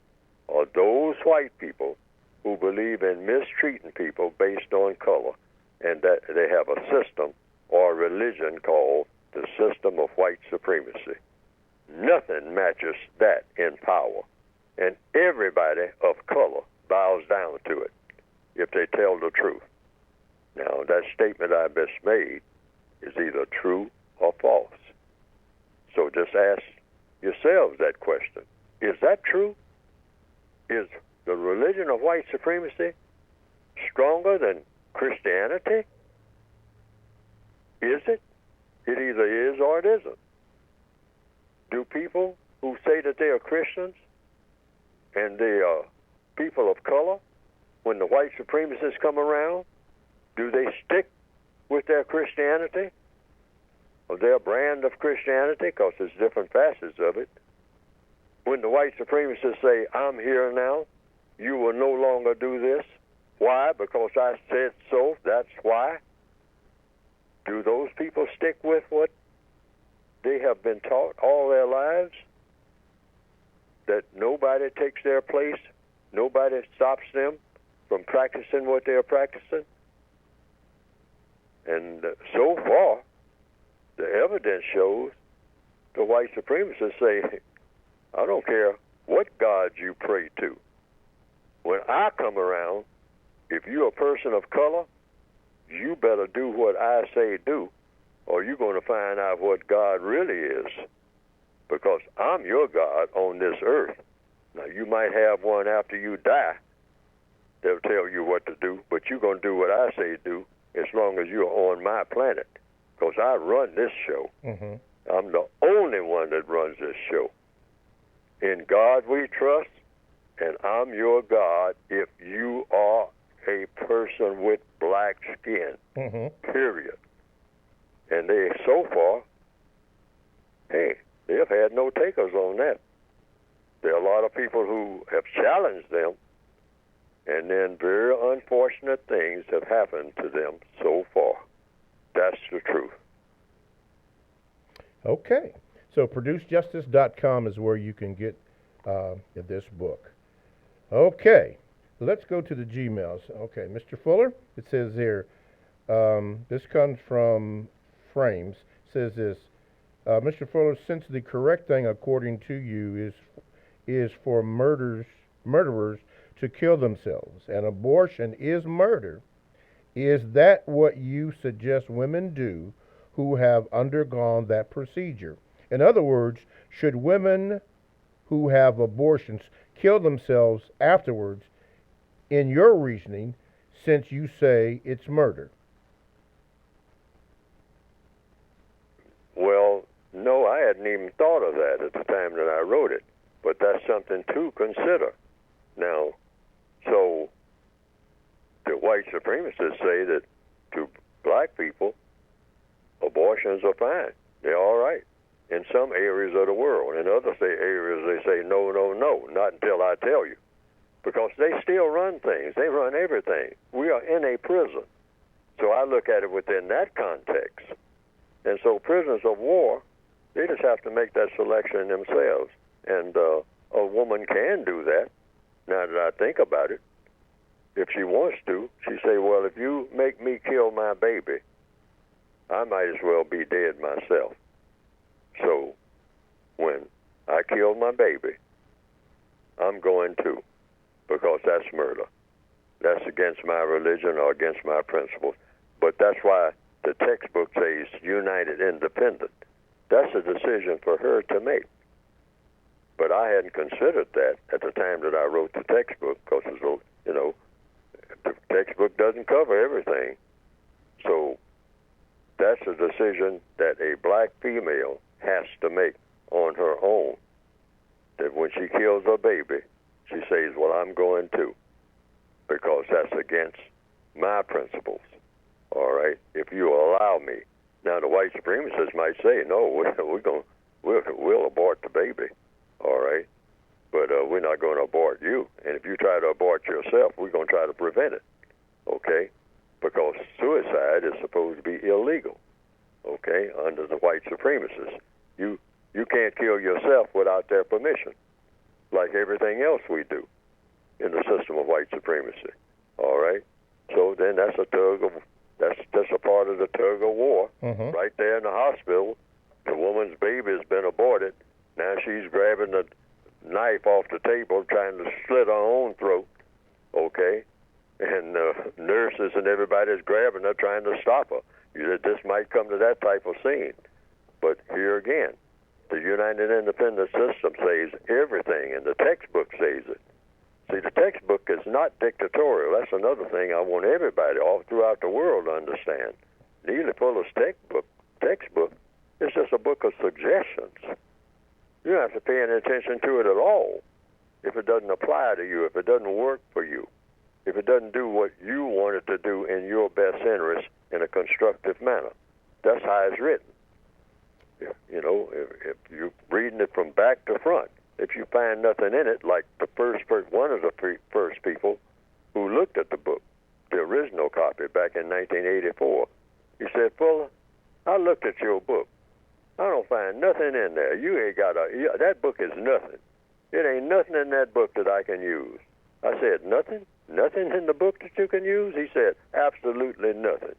are those white people who believe in mistreating people based on color and that they have a system or religion called the system of white supremacy. Nothing matches that in power, and everybody of color bows down to it if they tell the truth. Now, that statement I just made is either true or false. So just ask yourselves that question. Is that true? Is the religion of white supremacy stronger than Christianity? Is it? It either is or it isn't. Do people who say that they are Christians and they are people of color, when the white supremacists come around, do they stick with their Christianity or their brand of Christianity? Because there's different facets of it. When the white supremacists say, I'm here now, you will no longer do this. Why? Because I said so, that's why. Do those people stick with what they have been taught all their lives? That nobody takes their place, nobody stops them from practicing what they're practicing? And so far, the evidence shows the white supremacists say, I don't care what God you pray to. When I come around, if you're a person of color, you better do what I say do, or you're going to find out what God really is, because I'm your God on this earth. Now, you might have one after you die that'll tell you what to do, but you're going to do what I say do as long as you're on my planet, because I run this show. Mm-hmm. I'm the only one that runs this show. In God we trust, and I'm your God if you are a person with black skin, period. And they, so far, hey, they've had no takers on that. There are a lot of people who have challenged them, and then very unfortunate things have happened to them so far. That's the truth. Okay. So producejustice.com is where you can get this book. Okay. Let's go to the Gmails. Okay, Mr. Fuller, it says here, this comes from Frames, says this, Mr. Fuller, since the correct thing according to you is for murderers to kill themselves, and abortion is murder, is that what you suggest women do who have undergone that procedure? In other words, should women who have abortions kill themselves afterwards, in your reasoning, since you say it's murder? Well, no, I hadn't even thought of that at the time that I wrote it, but that's something to consider. Now, so the white supremacists say that to black people, abortions are fine. They're all right in some areas of the world. In other areas, they say, no, no, no, not until I tell you. Because they still run things. They run everything. We are in a prison. So I look at it within that context. And so prisoners of war, they just have to make that selection themselves. And a woman can do that, now that I think about it. If she wants to, she say, well, if you make me kill my baby, I might as well be dead myself. So when I kill my baby, I'm going to, because that's murder. That's against my religion or against my principles. But that's why the textbook says united independent. That's a decision for her to make. But I hadn't considered that at the time that I wrote the textbook, because, you know, the textbook doesn't cover everything. So that's a decision that a black female has to make on her own. That when she kills her baby, she says, well, I'm going to, because that's against my principles. All right? If you allow me. Now, the white supremacists might say, no, we'll abort the baby. All right? But we're not going to abort you. And if you try to abort yourself, we're going to try to prevent it. Okay? Because suicide is supposed to be illegal. Okay? Under the white supremacists. You can't kill yourself without their permission, like everything else we do in the system of white supremacy. All right? So then that's a tug of That's just a part of the tug of war. Mm-hmm. Right there in the hospital, the woman's baby has been aborted. Now she's grabbing the knife off the table, trying to slit her own throat, okay? And nurses and everybody's grabbing her, trying to stop her. This might come to that type of scene. But here again, the United Independent System says everything, and the textbook says it. See, the textbook is not dictatorial. That's another thing I want everybody all throughout the world to understand. Neely Fuller's textbook is just a book of suggestions. You don't have to pay any attention to it at all if it doesn't apply to you, if it doesn't work for you, if it doesn't do what you want it to do in your best interest in a constructive manner. That's how it's written. You know, if you're reading it from back to front, if you find nothing in it, like one of the first people who looked at the book, the original copy back in 1984, he said, Fuller, I looked at your book. I don't find nothing in there. You ain't got that book is nothing. It ain't nothing in that book that I can use. I said, nothing? Nothing in the book that you can use? He said, absolutely nothing.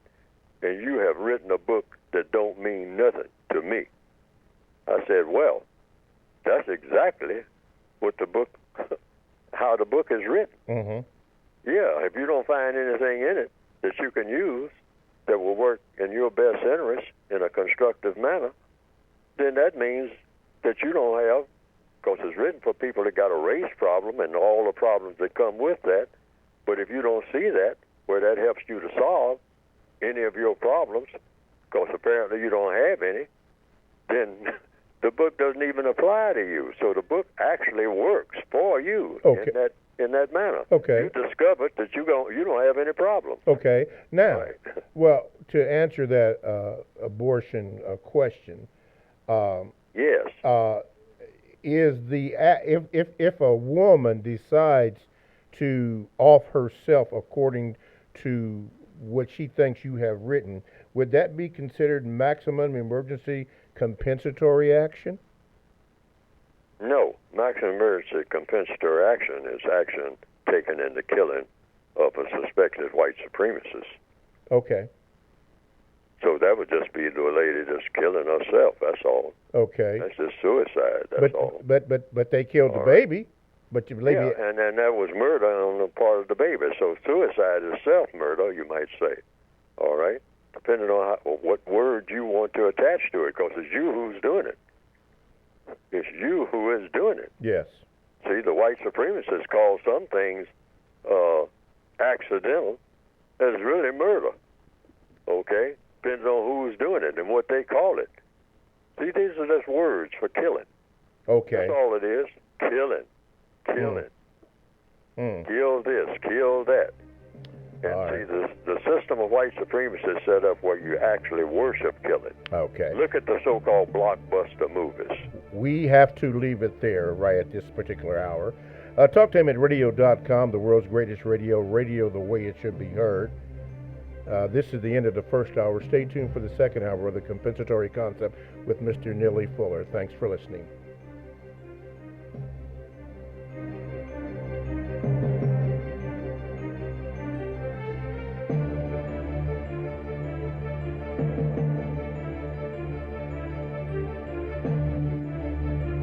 And you have written a book that don't mean nothing to me. I said, well, that's exactly what the book, how the book is written. Mm-hmm. Yeah, if you don't find anything in it that you can use that will work in your best interest in a constructive manner, then that means that you don't have, because it's written for people that got a race problem and all the problems that come with that. But if you don't see that, where that helps you to solve any of your problems, because apparently you don't have any, then the book doesn't even apply to you. So the book actually works for you in that manner. Okay. You discovered that you don't have any problem. Okay. Now, right. Well, to answer that abortion question, yes. Is if a woman decides to off herself according to what she thinks you have written, would that be considered maximum emergency compensatory action? No. Maximum emergency compensatory action is action taken in the killing of a suspected white supremacist. Okay. So that would just be the lady just killing herself. That's all. Okay. That's just suicide. That's all. But they killed the baby. But you believe yeah, and then that was murder on the part of the baby. So suicide is self-murder, you might say. All right? Depending on what word you want to attach to it, because it's you who's doing it. It's you who is doing it. Yes. See, the white supremacists call some things accidental. That's really murder. Okay? Depends on who's doing it and what they call it. See, these are just words for killing. Okay. That's all it is. Killing. Killing. Kill this, kill that. And the system of white supremacy is set up where you actually worship killing. Okay. Look at the so-called blockbuster movies. We have to leave it there right at this particular hour. TalkTimeAtRadio.com, the world's greatest radio the way it should be heard. This is the end of the first hour. Stay tuned for the second hour of the Compensatory Concept with Mr. Neely Fuller. Thanks for listening.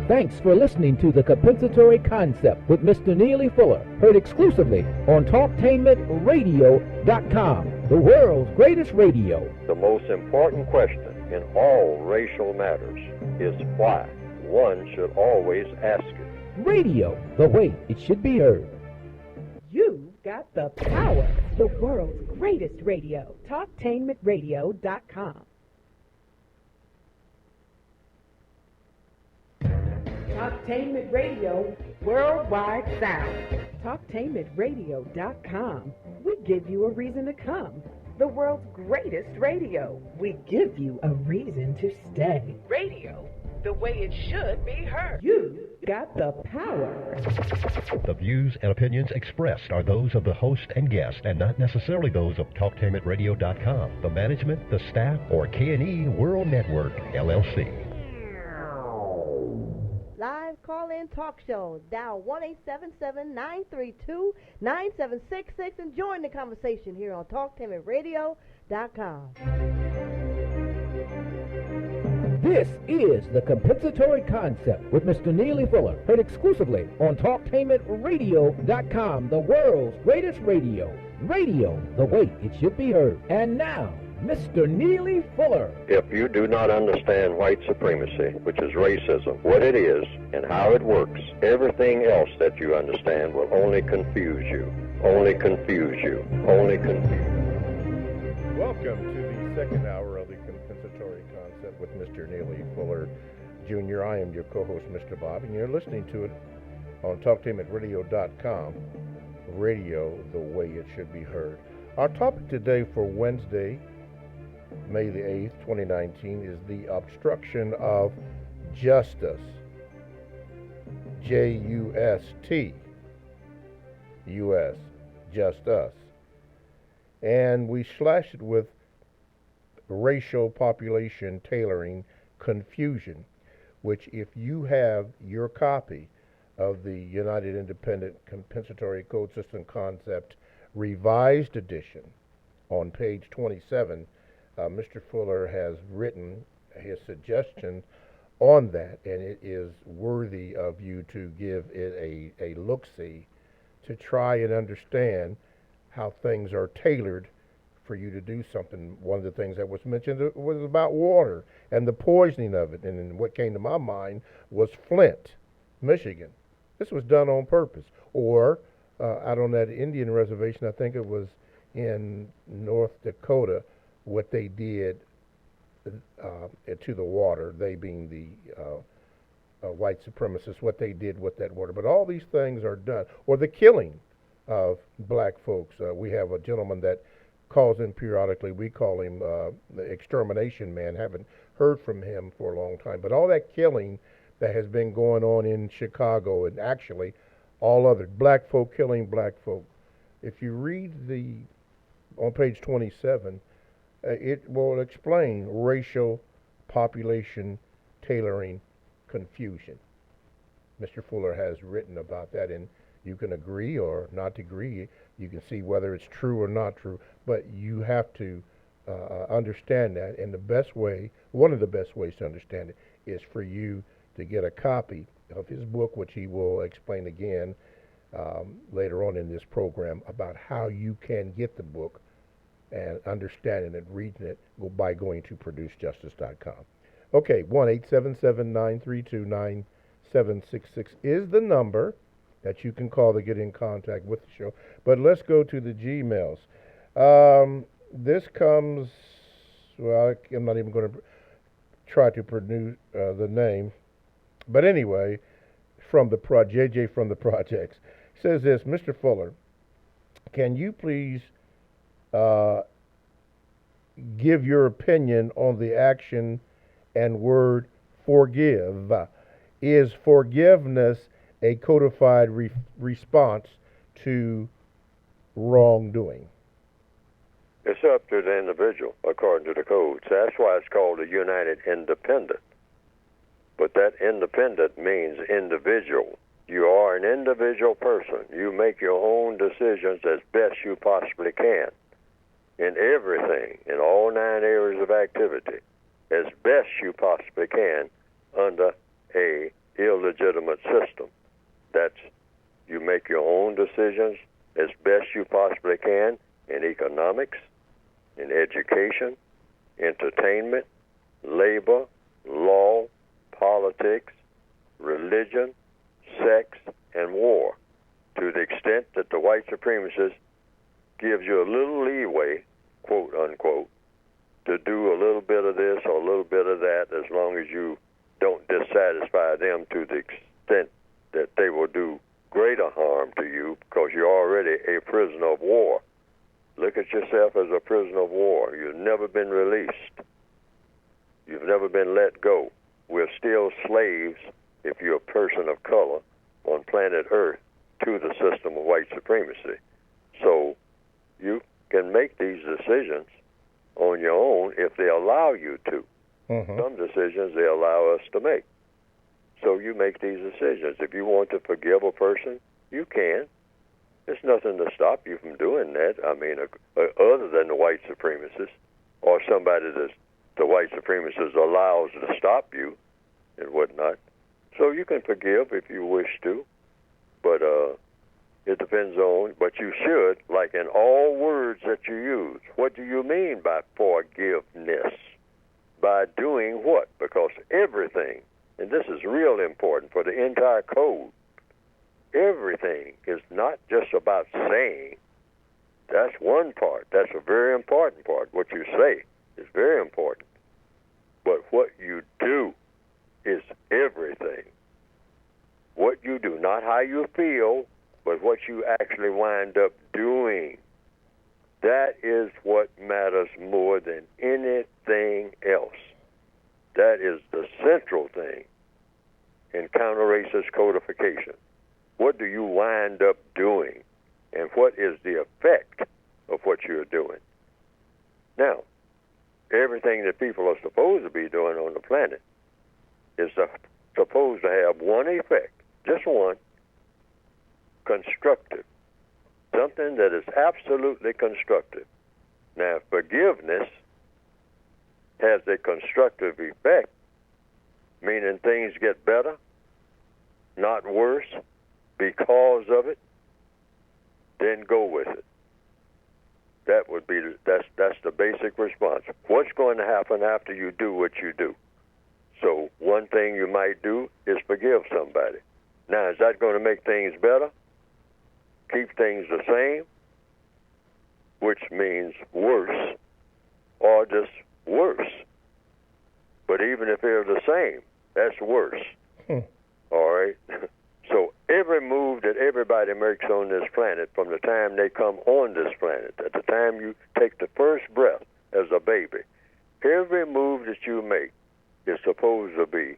Thanks for listening to the Compensatory Concept with Mr. Neely Fuller, heard exclusively on TalkTainmentRadio.com, the world's greatest radio. The most important question in all racial matters is why. One should always ask it. Radio, the way it should be heard. You've got the power. The world's greatest radio. TalkTainmentRadio.com. Talktainment Radio, worldwide sound. Talktainmentradio.com. We give you a reason to come. The world's greatest radio. We give you a reason to stay. Radio, the way it should be heard. You got the power. The views and opinions expressed are those of the host and guest, and not necessarily those of TalkTainmentRadio.com, the management, the staff, or K&E World Network, LLC. Live live call-in talk show. Dial 1-877-932-9766 and join the conversation here on TalkTameRadio.com. This is the Compensatory Concept with Mr. Neely Fuller, heard exclusively on TalkTameRadio.com, the world's greatest radio. Radio the way it should be heard. And now, Mr. Neely Fuller. If you do not understand white supremacy, which is racism, what it is and how it works, everything else that you understand will only confuse you. Only confuse you. Only confuse you. Welcome to the second hour of the Compensatory Concept with Mr. Neely Fuller, Jr. I am your co-host, Mr. Bob, and you're listening to it on TalkTameRadio.com. Radio the way it should be heard. Our topic today for Wednesday, May the 8th, 2019, is the obstruction of justice. J-U-S-T. U-S. Just us. And we slash it with racial population tailoring confusion, which if you have your copy of the United Independent Compensatory Code System Concept Revised Edition on page 27, Mr. Fuller has written his suggestion on that, and it is worthy of you to give it a look-see to try and understand how things are tailored for you to do something. One of the things that was mentioned was about water and the poisoning of it, and what came to my mind was Flint, Michigan. This was done on purpose. Or out on that Indian reservation, I think it was in North Dakota, what they did to the water, they being the white supremacists, what they did with that water. But all these things are done. Or the killing of black folks. We have a gentleman that calls in periodically. We call him the extermination man. Haven't heard from him for a long time. But all that killing that has been going on in Chicago, and actually all other black folk killing black folk. If you read on page 27, it will explain racial population tailoring confusion. Mr. Fuller has written about that, and you can agree or not agree. You can see whether it's true or not true, but you have to understand that. And the best way, one of the best ways to understand it, is for you to get a copy of his book, which he will explain again later on in this program, about how you can get the book and understanding it, reading it, by going to producejustice.com. Okay, 1-877-932-9766 is the number that you can call to get in contact with the show. But let's go to the Gmails. This comes, well, I'm not even going to try to produce the name. But anyway, from the JJ from the projects, says this: Mr. Fuller, can you please give your opinion on the action and word forgive? Is forgiveness a codified response to wrongdoing? It's up to the individual, according to the code. So that's why it's called a United Independent. But that independent means individual. You are an individual person. You make your own decisions as best you possibly can in everything, in all 9 areas of activity, as best you possibly can under a illegitimate system. That's, you make your own decisions as best you possibly can in economics, in education, entertainment, labor, law, politics, religion, sex, and war, to the extent that the white supremacist gives you a little leeway, quote unquote, to do a little bit of this or a little bit of that, as long as you don't dissatisfy them to the extent that they will do greater harm to you, because you're already a prisoner of war. Look at yourself as a prisoner of war. You've never been released. You've never been let go. We're still slaves, if you're a person of color, on planet Earth, to the system of white supremacy. So you can make these decisions on your own if they allow you to. Some decisions they allow us to make. So you make these decisions. If you want to forgive a person, you can. There's nothing to stop you from doing that. I mean, other than the white supremacists or somebody that the white supremacist allows to stop you and whatnot. So you can forgive if you wish to, but it depends on, but you should, like in all words that you use, what do you mean by forgiveness? By doing what? Because everything, and this is real important for the entire code, everything is not just about saying. That's one part. That's a very important part. What you say is very important. But what you do is everything. What you do, not how you feel, but what you actually wind up doing. That is what matters more than anything else. That is the central thing in counter-racist codification. What do you wind up doing? And what is the effect of what you're doing? Now, everything that people are supposed to be doing on the planet is supposed to have one effect, just one, constructive. Something that is absolutely constructive. Now, forgiveness has a constructive effect, meaning things get better, not worse, because of it, then go with it. That would be that's the basic response. What's going to happen after you do what you do? So one thing you might do is forgive somebody. Now, is that going to make things better? Keep things the same, which means worse, or just worse. But even if they're the same, that's worse. All right? So every move that everybody makes on this planet, from the time they come on this planet, at the time you take the first breath as a baby, every move that you make is supposed to be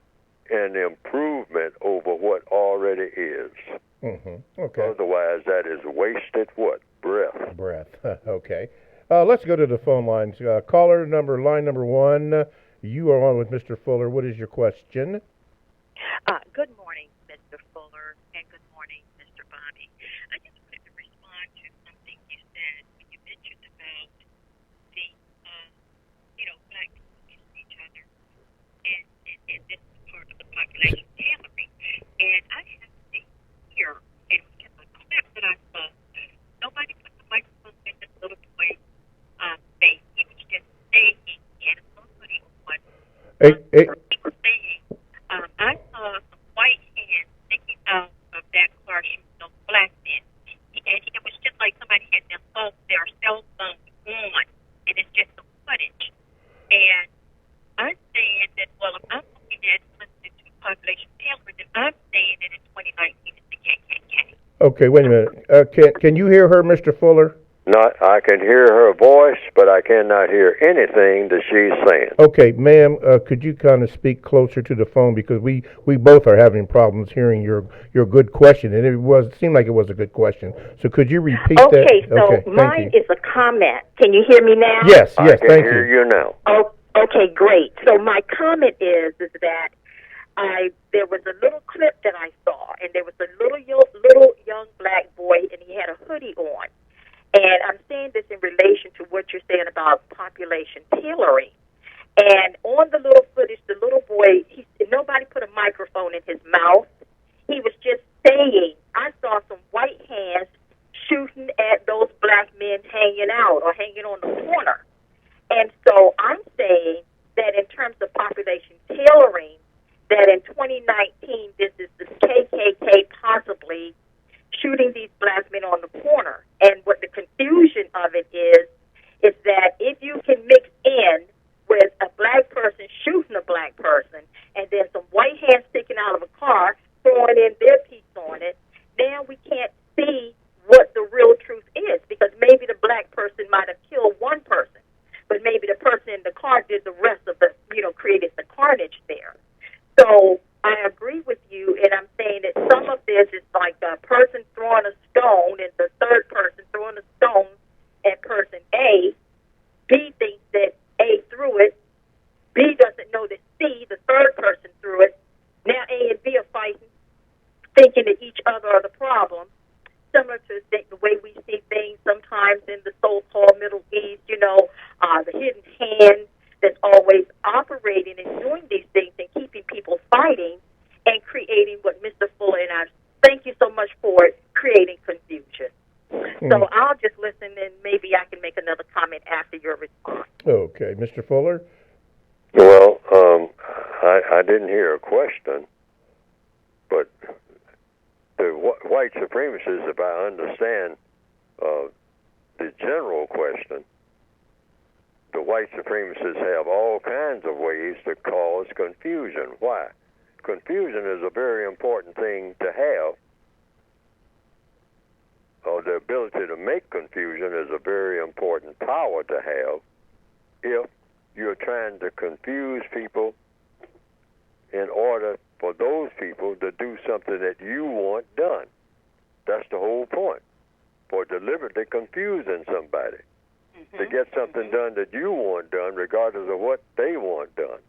an improvement over what already is. Okay. Otherwise, that is wasted what? Breath. Breath. Okay. Let's go to the phone lines. Caller line number one. You are on with Mr. Fuller. What is your question? Good morning, Mr. Fuller, and good morning, Mr. Bobby. I just wanted to respond to something you said when you mentioned about the, black people against each other, and this is part of the population tailoring. And I have to hear, it was just a clip that I saw. Nobody put the microphone in this little boy's face. He was just saying, he had a hoodie on. He was saying, I saw some white hands sticking out of that car shooting those black men. And it was just like somebody had their cell phones on, and it's just some footage. And I'm saying that, well, if I'm looking at listening to population tailoring, then I'm saying that in 2019 it's the KKK. Okay, wait a minute. Can you hear her, Mr. Fuller? Not, I can hear her voice, but I cannot hear anything that she's saying. Okay, ma'am, could you kind of speak closer to the phone, because we both are having problems hearing your good question, and it seemed like it was a good question. So could you repeat that? Okay, so mine is a comment. Can you hear me now? Yes, thank you. I can hear you now. Oh, okay, great. So my comment is that there was a little clip that I saw, and there was a little young black boy, and he had a hoodie on. And I'm saying this in relation to what you're saying about population tailoring. And on the little footage, the little boy, nobody put a microphone in his mouth. He was just saying, I saw some white hands shooting at those black men hanging out or hanging on the corner. And so I'm saying that in terms of population tailoring, that in 2019, this is the KKK possibly shooting these black men on the corner. And what the confusion of it is that if you can mix in with a black person shooting a black person, and then some white hands sticking out of a car throwing in their piece on it, now we can't see what the real truth is, because maybe the black person might have killed one person, but maybe the person in the car did the rest of the, created the carnage there. So I agree with you, and I'm saying that some of this is like a person throwing a stone and the third person throwing a stone at person A. B thinks that A threw it. B doesn't know that C, the third person, threw it. Now A and B are thinking that each other are the problem, similar to the way we see things sometimes in the so-called Middle East, the hidden hand that's always operating and doing these things and keeping people fighting and creating what Mr. Fuller and I thank you so much for creating confusion. So I'll just listen and maybe I can make another comment after your response. Okay, Mr. Fuller? Well, I didn't hear a question, but the white supremacists, if I understand the general question, the white supremacists have all kinds of ways to cause confusion. Why? Confusion is a very important thing to have, or the ability to make confusion is a very important power to have if you're trying to confuse people in order for those people to do something that you want done. That's the whole point, for deliberately confusing somebody to get something done that you want done regardless of what they want done.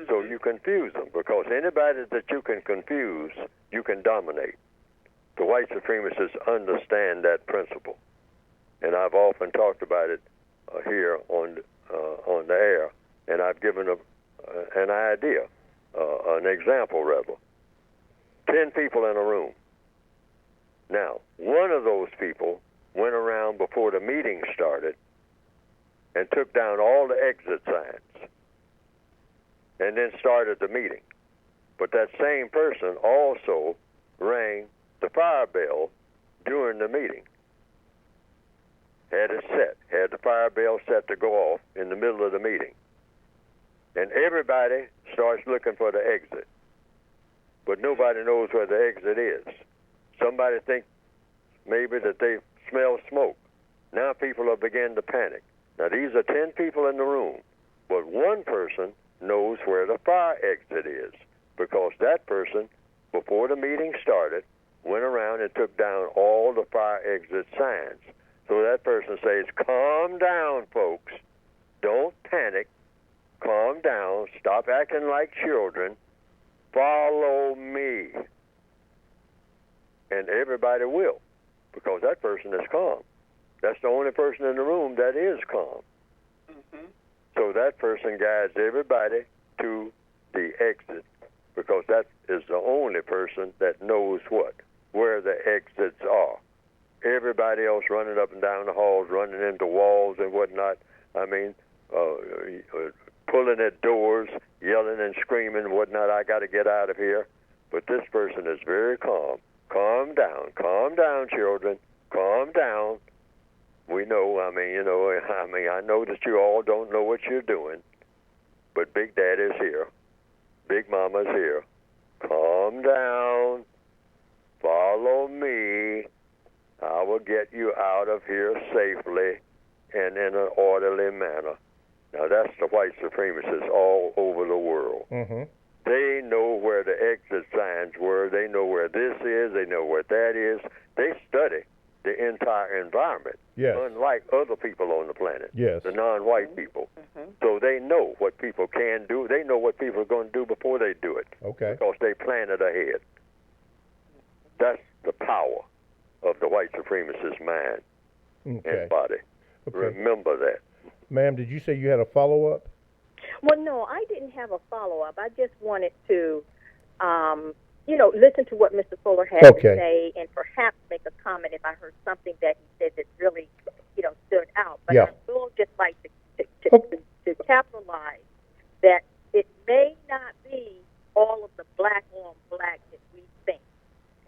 So you confuse them, because anybody that you can confuse, you can dominate. The white supremacists understand that principle, and I've often talked about it here on the air, and I've given an idea, an example rather. 10 people in a room. Now, one of those people went around before the meeting started and took down all the exit signs and then started the meeting. But that same person also rang the fire bell during the meeting. Had it set, had the fire bell set to go off in the middle of the meeting. And everybody starts looking for the exit. But nobody knows where the exit is. Somebody thinks maybe that they smell smoke. Now people are beginning to panic. Now these are 10 people in the room, but one person knows where the fire exit is, because that person, before the meeting started, went around and took down all the fire exit signs. So that person says, calm down, folks. Don't panic. Calm down. Stop acting like children. Follow me. And everybody will, because that person is calm. That's the only person in the room that is calm. So that person guides everybody to the exit, because that is the only person that knows where the exits are. Everybody else running up and down the halls, running into walls and whatnot. I mean, pulling at doors, yelling and screaming and whatnot. I got to get out of here. But this person is very calm. Calm down, children. Calm down. We know, I know that you all don't know what you're doing, but Big Daddy's here. Big Mama's here. Calm down. Follow me. I will get you out of here safely and in an orderly manner. Now, that's the white supremacists all over the world. They know where the exit signs were. They know where this is. They know where that is. They study the entire environment, unlike other people on the planet, the non-white people. So they know what people can do. They know what people are going to do before they do it, because they plan it ahead. That's the power of the white supremacist mind and body. Remember that. Ma'am, did you say you had a follow-up? Well, no, I didn't have a follow-up. I just wanted to, listen to what Mr. Fuller had to say and perhaps make a comment if I heard something that he said that really, stood out. But I will just like to capitalize that it may not be all of the black on black that we think.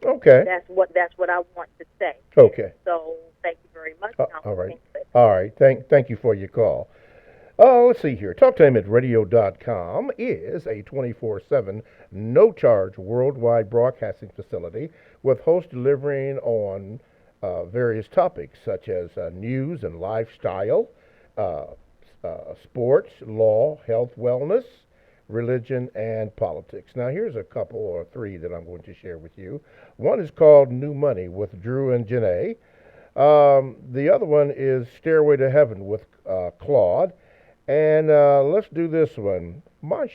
Okay. That's what I want to say. Okay. So thank you very much. All right. All right. Thank you for your call. Let's see here. TalkTimeAtRadio.com is a 24/7, no-charge worldwide broadcasting facility with hosts delivering on various topics such as news and lifestyle, sports, law, health, wellness, religion, and politics. Now, here's a couple or three that I'm going to share with you. One is called New Money with Drew and Janae. The other one is Stairway to Heaven with Claude. And let's do this one. My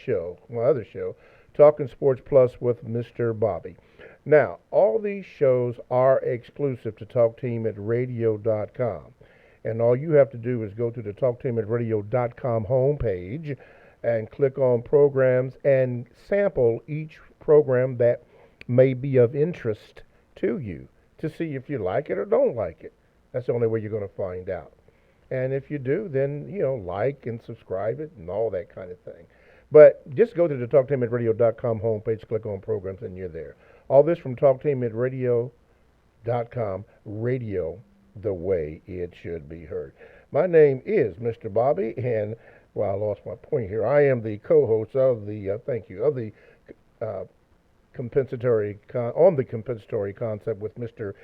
other show, Talking Sports Plus with Mr. Bobby. Now, all these shows are exclusive to TalkTeamAtRadio.com. And all you have to do is go to the TalkTeamAtRadio.com homepage and click on programs and sample each program that may be of interest to you to see if you like it or don't like it. That's the only way you're going to find out. And if you do, then, like and subscribe it and all that kind of thing. But just go to the TalkTeamAtRadio.com homepage, click on programs, and you're there. All this from TalkTeamAtRadio.com, radio the way it should be heard. My name is Mr. Bobby, and, well, I lost my point here. I am the co-host of the, compensatory on the compensatory concept with Mr.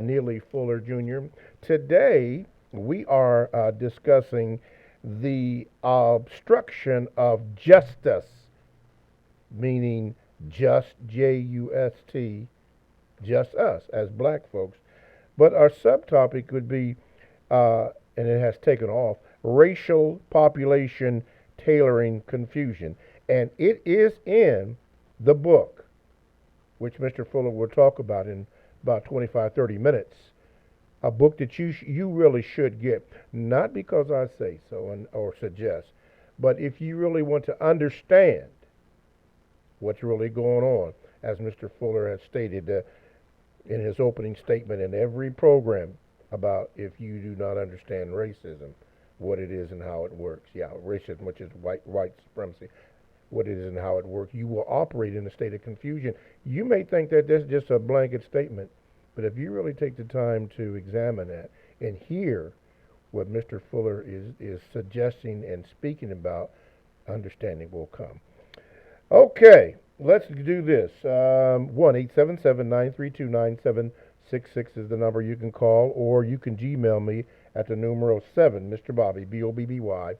Neely Fuller Jr. Today, we are discussing the obstruction of justice, meaning just, J-U-S-T, just us as black folks. But our subtopic would be, and it has taken off, racial population tailoring confusion. And it is in the book, which Mr. Fuller will talk about in about 25, 30 minutes. A book that you really should get, not because I say so or suggest, but if you really want to understand what's really going on, as Mr. Fuller has stated in his opening statement in every program about if you do not understand racism, what it is and how it works. Yeah, racism, which is white supremacy, what it is and how it works. You will operate in a state of confusion. You may think that that's just a blanket statement, but if you really take the time to examine that and hear what Mr. Fuller is suggesting and speaking about, understanding will come. Okay, let's do this. 1-877-932-9766 is the number you can call, or you can Gmail me at the numero 7, Mr. Bobby, B-O-B-B-Y,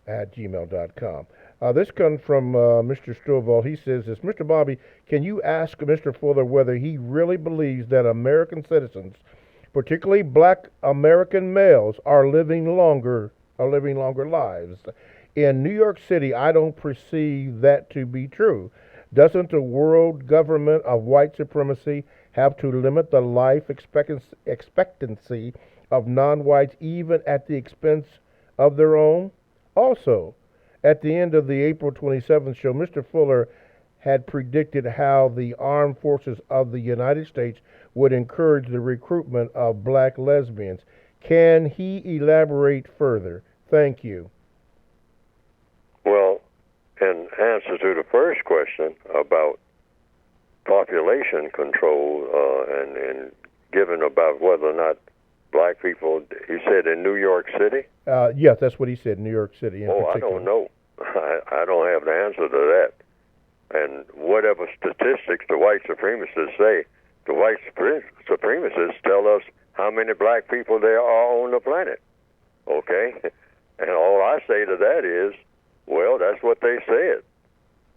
at gmail.com. This comes from Mr. Stovall. He says this: Mr. Bobby, can you ask Mr. Fuller whether he really believes that American citizens, particularly black American males, are living longer lives? In New York City, I don't perceive that to be true. Doesn't the world government of white supremacy have to limit the life expectancy of non-whites even at the expense of their own? Also, at the end of the April 27th show, Mr. Fuller had predicted how the armed forces of the United States would encourage the recruitment of black lesbians. Can he elaborate further? Thank you. Well, in answer to the first question about population control and given about whether or not black people, he said in New York City? Yes, that's what he said, New York City in particular. I don't know. I don't have the answer to that. And whatever statistics the white supremacists say, the white supremacists tell us how many black people there are on the planet. Okay? And all I say to that is, well, that's what they said.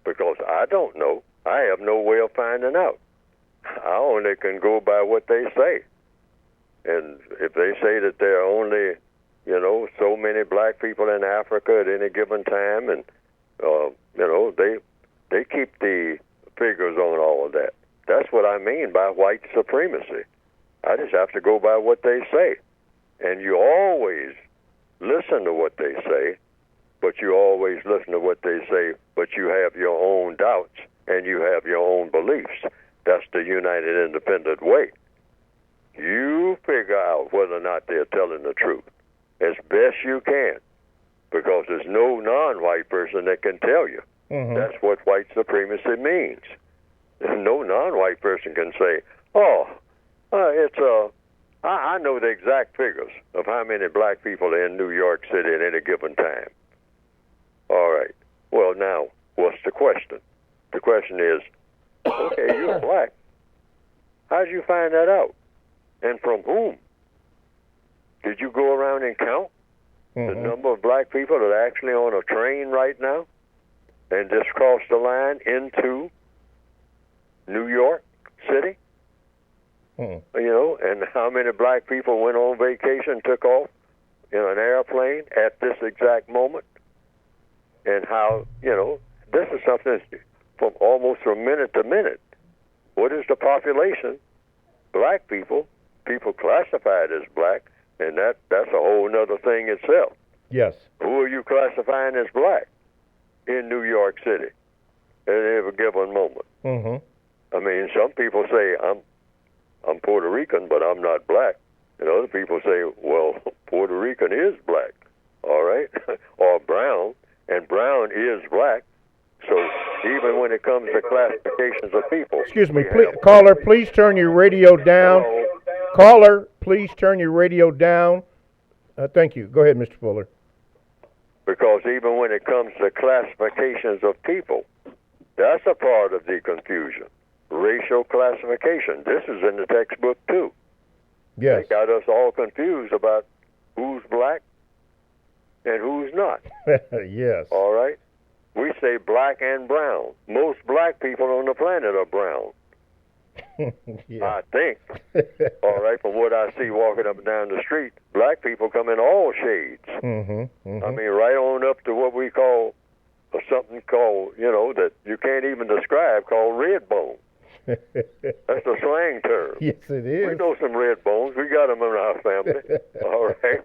Because I don't know. I have no way of finding out. I only can go by what they say. And if they say that there are only, so many black people in Africa at any given time, and, they keep the figures on all of that. That's what I mean by white supremacy. I just have to go by what they say. And you always listen to what they say, but you always listen to what they say, but you have your own doubts and you have your own beliefs. That's the United Independent way. You figure out whether or not they're telling the truth as best you can, because there's no non-white person that can tell you. Mm-hmm. That's what white supremacy means. No non-white person can say, I know the exact figures of how many black people are in New York City at any given time. All right. Well, now, what's the question? The question is, okay, you're black. How did you find that out? And from whom? Did you go around and count the number of black people that are actually on a train right now and just crossed the line into New York City? And how many black people went on vacation, took off in an airplane at this exact moment? And how, this is something from almost from minute to minute. what is the population? Black people, people classified as black, and that's a whole other thing itself. Yes. Who are you classifying as black in New York City at every given moment? Mm-hmm. I mean, some people say, I'm Puerto Rican, but I'm not black. And other people say, well, Puerto Rican is black, all right? Or brown, and brown is black. So even when it comes to classifications of people. Excuse me, caller, please turn your radio down. Hello? Caller, please turn your radio down. Thank you. Go ahead, Mr. Fuller. Because even when it comes to classifications of people, that's a part of the confusion. Racial classification. This is in the textbook, too. Yes. They got us all confused about who's black and who's not. Yes. All right? We say black and brown. Most black people on the planet are brown. Yeah. I think. All right, from what I see walking up and down the street, black people come in all shades. Mm-hmm, mm-hmm. I mean, right on up to what we call, or something called, that you can't even describe, called red bone. That's a slang term. Yes, it is. We know some red bones. We got them in our family. All right.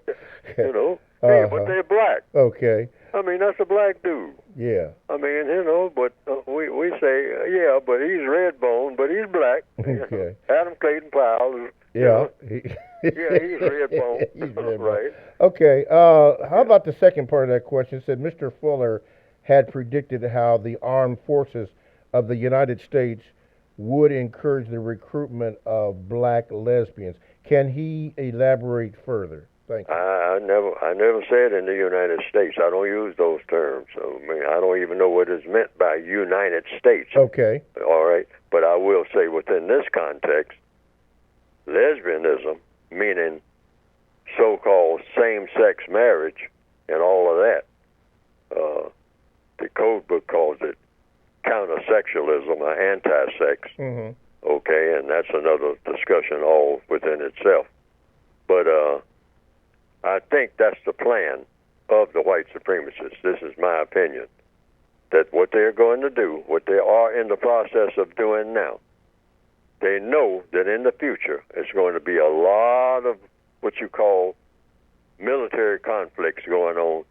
Hey, but they're black. Okay. I mean, that's a black dude. Yeah. I mean, but we say, yeah, but he's red bone, but he's black. Okay. Adam Clayton Powell. Yeah. Yeah, he's red bone. He's red right. Bone. Okay. How about the second part of that question? It said Mr. Fuller had predicted how the armed forces of the United States would encourage the recruitment of black lesbians. Can he elaborate further? Thank you. I never said in the United States. I don't use those terms. So, I mean, I don't even know what is meant by United States. Okay. All right. But I will say within this context, lesbianism, meaning so-called same-sex marriage and all of that, the code book calls it countersexualism or anti-sex. Mm-hmm. Okay, and that's another discussion all within itself. But I think that's the plan of the white supremacists. This is my opinion. That what they're going to do, what they are in the process of doing now, they know that in the future it's going to be a lot of what you call military conflicts going on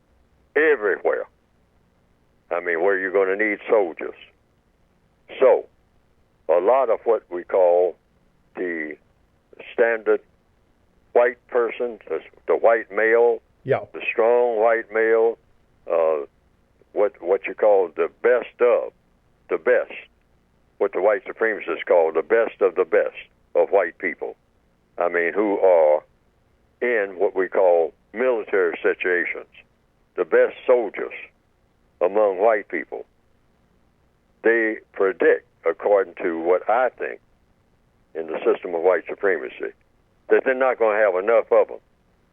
everywhere. I mean, where you're going to need soldiers. So, a lot of what we call the standard white person, the white male, the strong white male, what you call the best of the best, what the white supremacists call the best of white people. I mean, who are in what we call military situations, the best soldiers among white people. They predict, according to what I think, in the system of white supremacy, that they're not going to have enough of them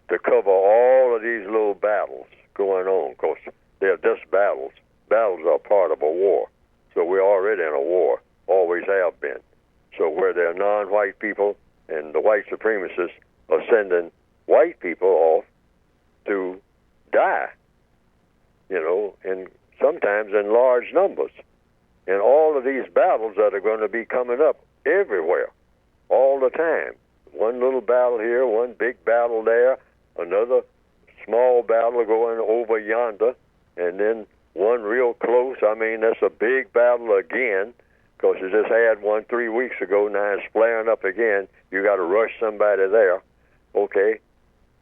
to cover all of these little battles going on, because they're just battles. Battles are part of a war. So we're already in a war, always have been. So where there are non-white people and the white supremacists are sending white people off to die, and sometimes in large numbers. And all of these battles that are going to be coming up everywhere, all the time. One little battle here, one big battle there, another small battle going over yonder, and then one real close. I mean, that's a big battle again, because you just had one 3 weeks ago, now it's flaring up again. You got to rush somebody there, okay?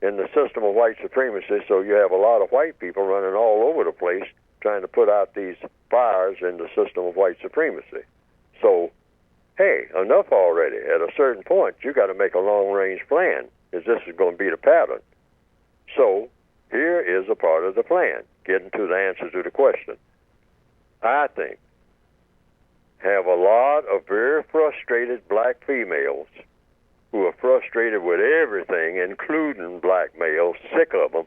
In the system of white supremacy, so you have a lot of white people running all over the place trying to put out these fires in the system of white supremacy. So, hey, enough already. At a certain point, you got to make a long-range plan, because this is going to be the pattern. So, here is a part of the plan, getting to the answer to the question. I think have a lot of very frustrated black females who are frustrated with everything, including black males, sick of them,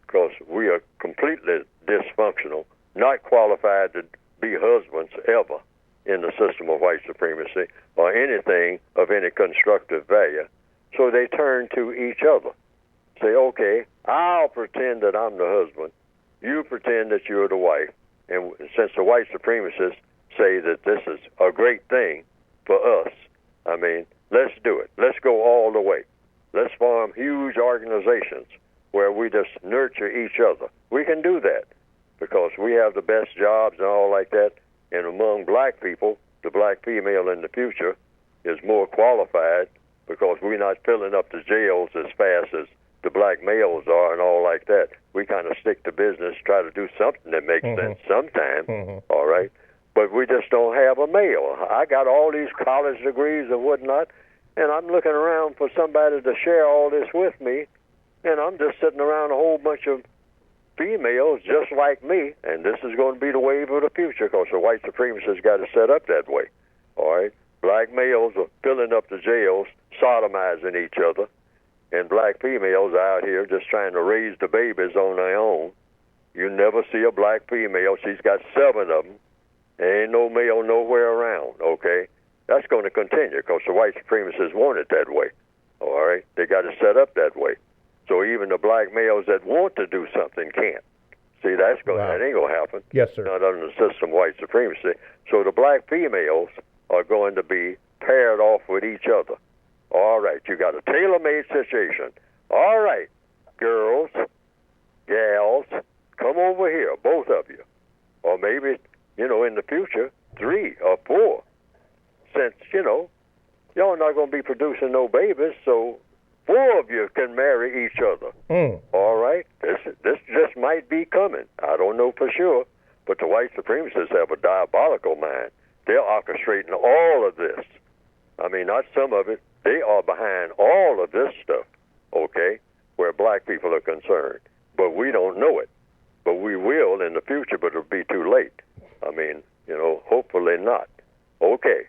because we are completely dysfunctional, not qualified to be husbands ever in the system of white supremacy or anything of any constructive value. So they turn to each other. Say, okay, I'll pretend that I'm the husband. You pretend that you're the wife. And since the white supremacists say that this is a great thing for us. I mean, let's do it. Let's go all the way. Let's form huge organizations where we just nurture each other. We can do that because we have the best jobs and all like that. And among black people, the black female in the future is more qualified because we're not filling up the jails as fast as the black males are and all like that. We kind of stick to business, try to do something that makes sense sometime, all right? But we just don't have a male. I got all these college degrees and whatnot, and I'm looking around for somebody to share all this with me, and I'm just sitting around a whole bunch of females just like me, and this is going to be the wave of the future because the white supremacists got it set up that way, all right? Black males are filling up the jails, sodomizing each other, and black females out here just trying to raise the babies on their own. You never see a black female. She's got 7 of them. There ain't no male nowhere around, okay? That's going to continue because the white supremacists want it that way, all right? They got it set up that way. So even the black males that want to do something can't. See, that ain't going to happen. Yes, sir. Not under the system of white supremacy. So the black females are going to be paired off with each other. All right, you got a tailor-made situation. All right, girls, gals, come over here, both of you. Or maybe, in the future, 3 or 4. Since, y'all not going to be producing no babies, so 4 of you can marry each other. All right? This just might be coming. I don't know for sure, but the white supremacists have a diabolical mind. They're orchestrating all of this. I mean, not some of it. They are behind all of this stuff, okay, where black people are concerned. But we don't know it. But we will in the future, but it'll be too late. I mean, hopefully not. Okay.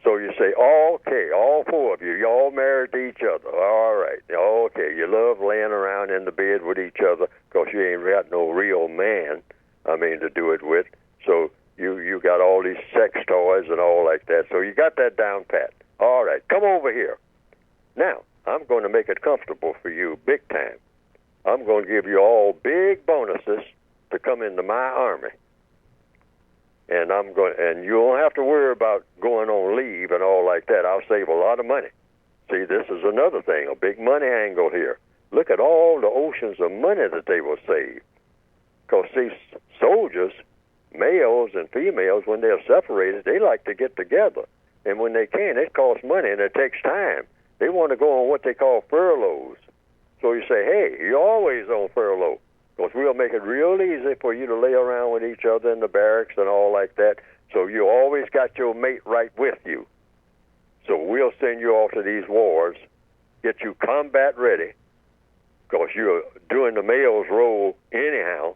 So you say, okay, all 4 of you, y'all married to each other. All right. Okay, you love laying around in the bed with each other because you ain't got no real man, to do it with. So you got all these sex toys and all like that. So you got that down pat. All right, come over here. Now, I'm going to make it comfortable for you big time. I'm going to give you all big bonuses to come into my army. And you don't have to worry about going on leave and all like that. I'll save a lot of money. See, this is another thing, a big money angle here. Look at all the oceans of money that they will save. Because, see, soldiers, males and females, when they're separated, they like to get together. And when they can, it costs money and it takes time. They want to go on what they call furloughs. So you say, hey, you're always on furlough because we'll make it real easy for you to lay around with each other in the barracks and all like that. So you always got your mate right with you. So we'll send you off to these wars, get you combat ready because you're doing the male's role anyhow,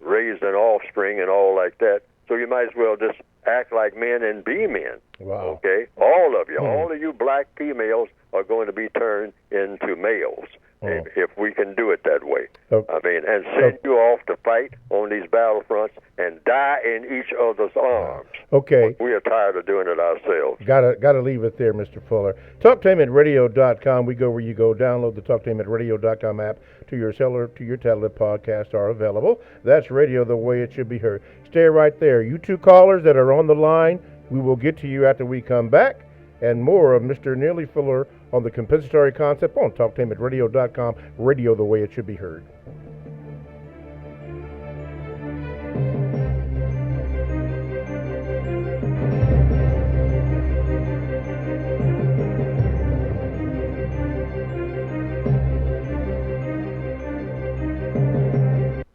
raising offspring and all like that. So you might as well just act like men and be men. Wow. Okay? All of you, all of you black females are going to be turned into males if we can do it that way. And send you off to fight on these battlefronts and die in each other's arms. Okay. We are tired of doing it ourselves. Gotta leave it there, Mr. Fuller. TalkTameAtRadio.com. We go where you go. Download the TalkTameAtRadio.com app to your cellular, to your tablet. Podcasts are available. That's radio the way it should be heard. Stay right there. You 2 callers that are on the line, we will get to you after we come back. And more of Mr. Neely Fuller on the compensatory concept on TalkTameAtRadio.com. Radio the way it should be heard.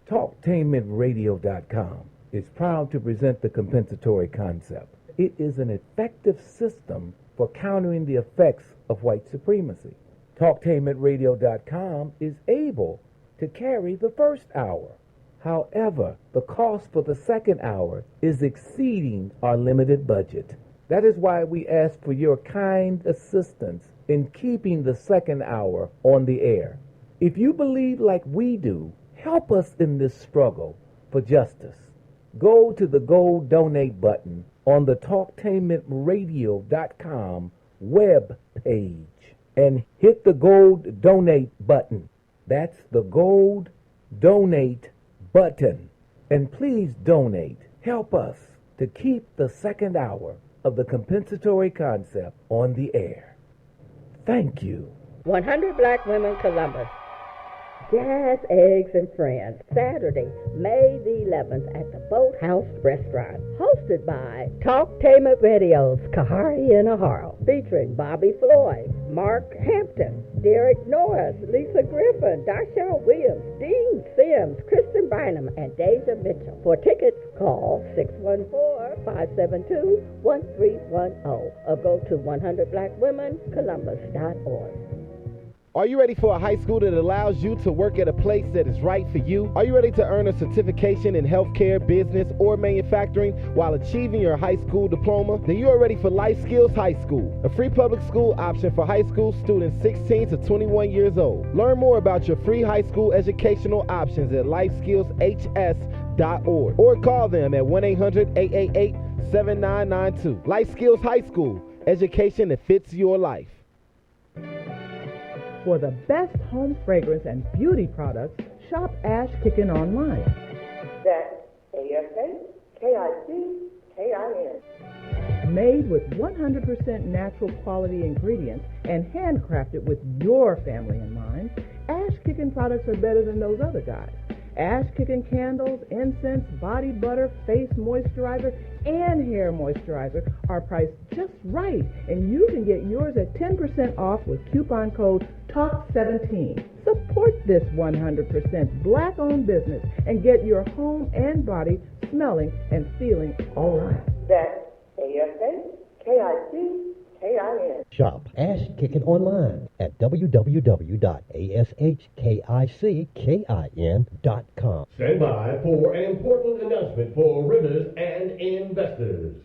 TalkTameAtRadio.com is proud to present the compensatory concept. It is an effective system for countering the effects of white supremacy. TalkTameAtRadio.com is able to carry the first hour. However, the cost for the second hour is exceeding our limited budget. That is why we ask for your kind assistance in keeping the second hour on the air. If you believe like we do, help us in this struggle for justice. Go to the gold donate button on the TalkTameAtRadio.com web page and hit the gold donate button. That's the gold donate button. And please donate. Help us to keep the second hour of the compensatory concept on the air. Thank you. 100 Black Women Columbus. Jazz, Eggs, and Friends, Saturday, May the 11th at the Boathouse Restaurant. Hosted by Talktainment Radio's Kahari and Aharo. Featuring Bobby Floyd, Mark Hampton, Derek Norris, Lisa Griffin, Darshell Williams, Dean Sims, Kristen Bynum, and Deja Mitchell. For tickets, call 614-572-1310 or go to 100blackwomencolumbus.org. Are you ready for a high school that allows you to work at a place that is right for you? Are you ready to earn a certification in healthcare, business, or manufacturing while achieving your high school diploma? Then you are ready for Life Skills High School, a free public school option for high school students 16 to 21 years old. Learn more about your free high school educational options at lifeskillshs.org or call them at 1-800-888-7992. Life Skills High School, education that fits your life. For the best home fragrance and beauty products, shop Ash Kickin online. That's ASHKICKIN. Made with 100% natural quality ingredients and handcrafted with your family in mind, Ash Kickin products are better than those other guys. Ash Kickin candles, incense, body butter, face moisturizer, and hair moisturizer are priced just right, and you can get yours at 10% off with coupon code TALK17. Support this 100% black-owned business and get your home and body smelling and feeling all right. That's ASHKICKIN. Shop Ash Kickin online at www.ashkickin.com. Stand by for an important announcement for renters and investors.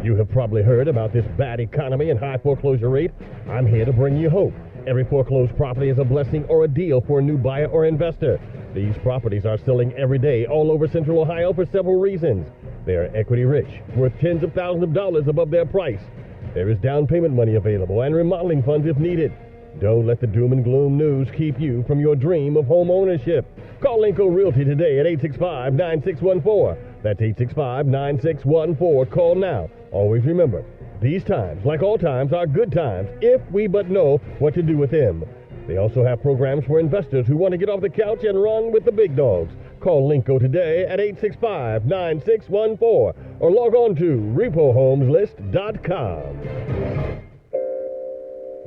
You have probably heard about this bad economy and high foreclosure rate. I'm here to bring you hope. Every foreclosed property is a blessing or a deal for a new buyer or investor. These properties are selling every day all over Central Ohio for several reasons. They are equity rich, worth tens of thousands of dollars above their price. There is down payment money available and remodeling funds if needed. Don't let the doom and gloom news keep you from your dream of home ownership. Call Linco Realty today at 865-9614. That's 865-9614. Call now. Always remember, these times, like all times, are good times if we but know what to do with them. They also have programs for investors who want to get off the couch and run with the big dogs. Call Linco today at 865-9614 or log on to repohomeslist.com.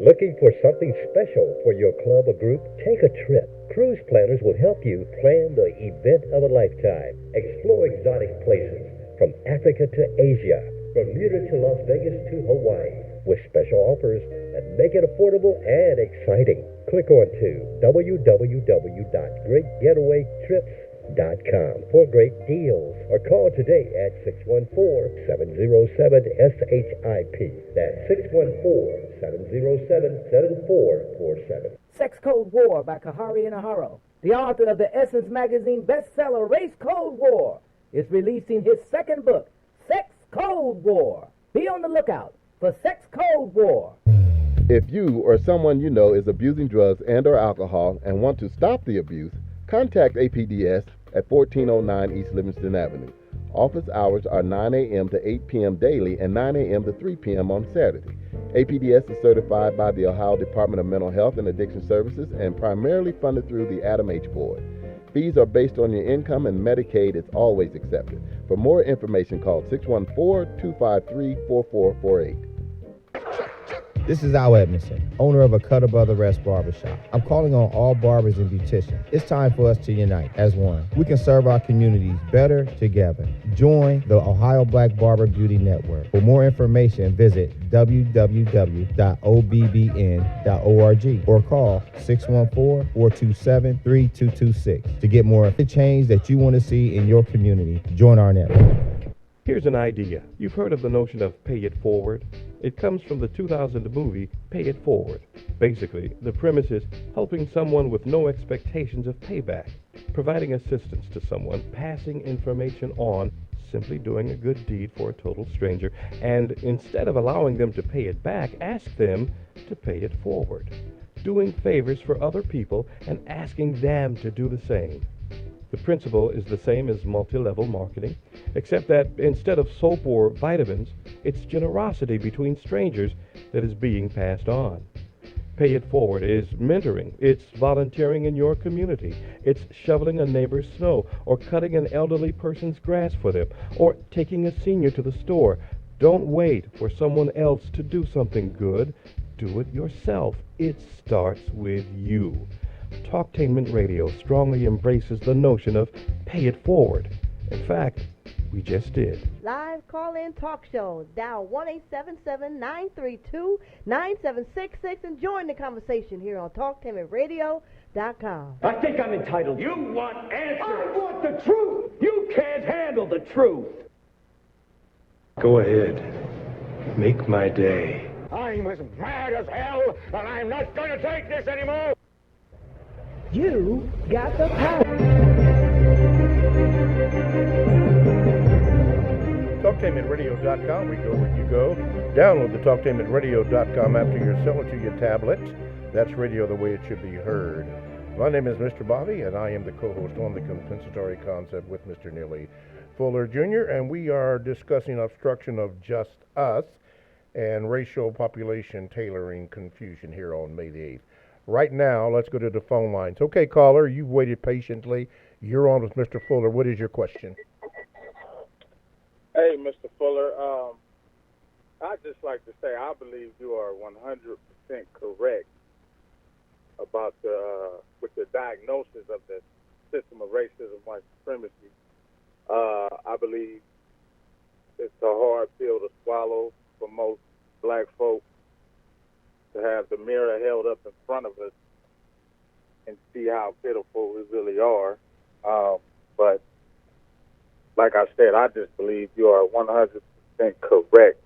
Looking for something special for your club or group? Take a trip. Cruise planners will help you plan the event of a lifetime. Explore exotic places from Africa to Asia, Bermuda to Las Vegas to Hawaii, with special offers that make it affordable and exciting. Click on to www.greatgetawaytrips.com for great deals or call today at 614-707-SHIP. That's 614-707-7447. Sex Code War by Kahari and Aharo, the author of the Essence Magazine bestseller Race Code War, is releasing his second book, Sex Code War. Be on the lookout for Sex Code War. If you or someone you know is abusing drugs and or alcohol and want to stop the abuse, contact APDS at 1409 East Livingston Avenue. Office hours are 9 a.m. to 8 p.m. daily and 9 a.m. to 3 p.m. on Saturday. APDS is certified by the Ohio Department of Mental Health and Addiction Services and primarily funded through the Adam H. Board. Fees are based on your income and Medicaid is always accepted. For more information, call 614-253-4448. This is Al Edmondson, owner of a Cutter Brother Rest Barbershop. I'm calling on all barbers and beauticians. It's time for us to unite as one. We can serve our communities better together. Join the Ohio Black Barber Beauty Network. For more information, visit www.obbn.org or call 614-427-3226. To get more of the change that you want to see in your community, join our network. Here's an idea. You've heard of the notion of pay it forward? It comes from the 2000 movie Pay It Forward. Basically, the premise is helping someone with no expectations of payback, providing assistance to someone, passing information on, simply doing a good deed for a total stranger, and instead of allowing them to pay it back, ask them to pay it forward. Doing favors for other people and asking them to do the same. The principle is the same as multi-level marketing, except that instead of soap or vitamins, it's generosity between strangers that is being passed on. Pay It Forward is mentoring. It's volunteering in your community. It's shoveling a neighbor's snow or cutting an elderly person's grass for them or taking a senior to the store. Don't wait for someone else to do something good. Do it yourself. It starts with you. Talktainment Radio strongly embraces the notion of pay it forward. In fact, we just did. Live call-in talk show. Dial 1-877-932-9766 and join the conversation here on TalkTainmentRadio.com. I think I'm entitled. You want answers. I want the truth. You can't handle the truth. Go ahead. Make my day. I'm as mad as hell, and I'm not going to take this anymore. You got the power. TalkTainmentRadio.com. We go where you go. Download the TalkTainmentRadio.com app to your cell or to your tablet. That's radio the way it should be heard. My name is Mr. Bobby, and I am the co-host on the Compensatory Concept with Mr. Neely Fuller Jr., and we are discussing obstruction of just us and racial population tailoring confusion here on May the 8th. Right now, let's go to the phone lines. Okay, caller, you've waited patiently. You're on with Mr. Fuller. What is your question? Hey, Mr. Fuller. I'd just like to say I believe you are 100% correct about with the diagnosis of the system of racism, white supremacy. I believe it's a hard pill to swallow for most black folks to have the mirror held up in front of us and see how pitiful we really are. But like I said, I just believe you are 100% correct.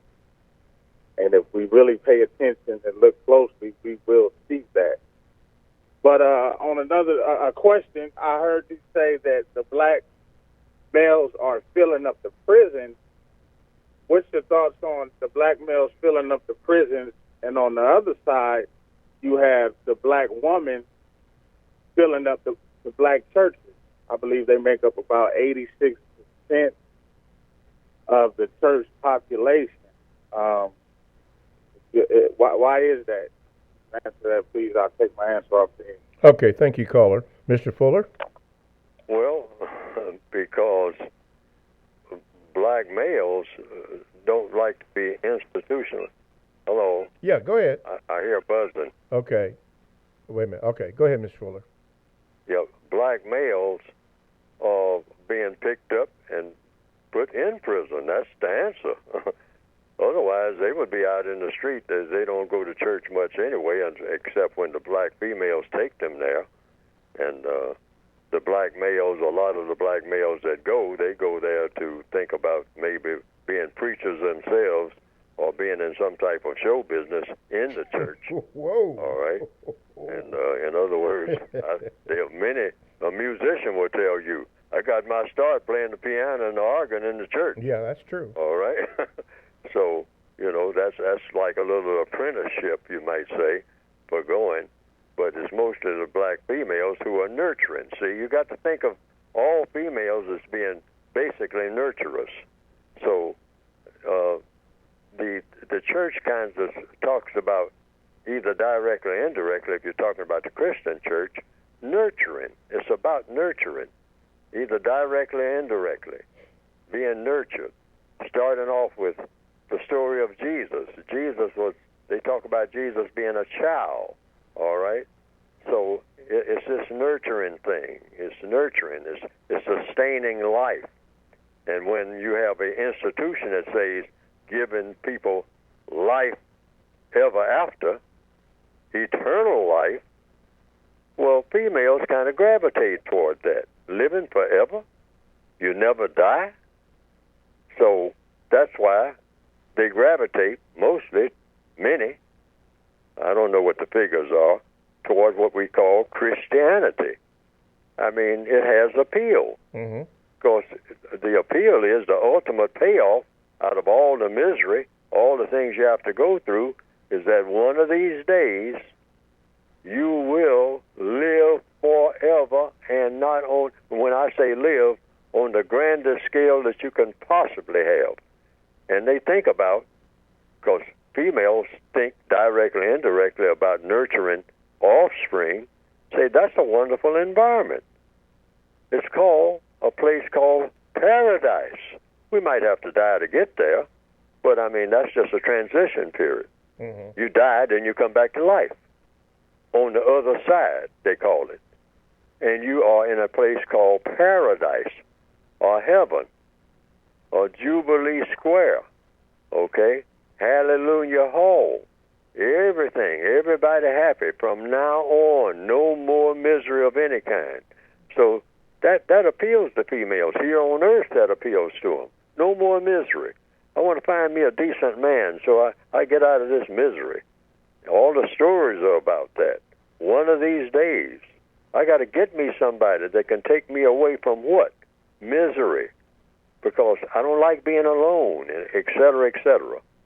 And if we really pay attention and look closely, we will see that. But on another question, I heard you say that the black males are filling up the prisons. What's your thoughts on the black males filling up the prisons, and on the other side, you have the black woman filling up the black churches? I believe they make up about 86% of the church population. Why is that? Answer that, please. I'll take my answer off the end. Okay, thank you, caller. Mr. Fuller? Well, because black males don't like to be institutional. Hello? Yeah, go ahead. I hear buzzing. Okay. Wait a minute. Okay, go ahead, Mr. Fuller. Yeah, black males are being picked up and put in prison. That's the answer. Otherwise, they would be out in the street. As they don't go to church much anyway, except when the black females take them there. And the black males, a lot of the black males that go, they go there to think about maybe being preachers themselves or being in some type of show business in the church. Whoa. All right? And in other words, a musician will tell you, I got my start playing the piano and the organ in the church. Yeah, that's true. All right? So, that's like a little apprenticeship, you might say, for going. But it's mostly the black females who are nurturing. See, you got to think of all females as being basically nurturers. So the church kind of talks about, either directly or indirectly, if you're talking about the Christian church, nurturing. It's about nurturing, either directly or indirectly, being nurtured. Starting off with the story of Jesus. They talk about Jesus being a child, all right? So it's this nurturing thing. It's nurturing. It's sustaining life. And when you have an institution that says giving people life ever after, eternal life, well, females kind of gravitate toward that. Living forever, you never die. So that's why they gravitate, mostly, many, I don't know what the figures are, toward what we call Christianity. I mean, it has appeal. Because the appeal is the ultimate payoff out of all the misery, all the things you have to go through, is that one of these days you will live forever and not on, when I say live, on the grandest scale that you can possibly have. And they think about, because females think directly, indirectly about nurturing offspring, say that's a wonderful environment. It's called a place called paradise. We might have to die to get there, but I mean, that's just a transition period. Mm-hmm. You died and you come back to life. On the other side, they call it. And you are in a place called paradise, or heaven, or Jubilee Square, okay? Hallelujah Hall. Everything, everybody happy from now on. No more misery of any kind. So that appeals to females. Here on earth, that appeals to them. No more misery. I want to find me a decent man so I get out of this misery. All the stories are about that. One of these days, I got to get me somebody that can take me away from what? Misery. Because I don't like being alone, et cetera,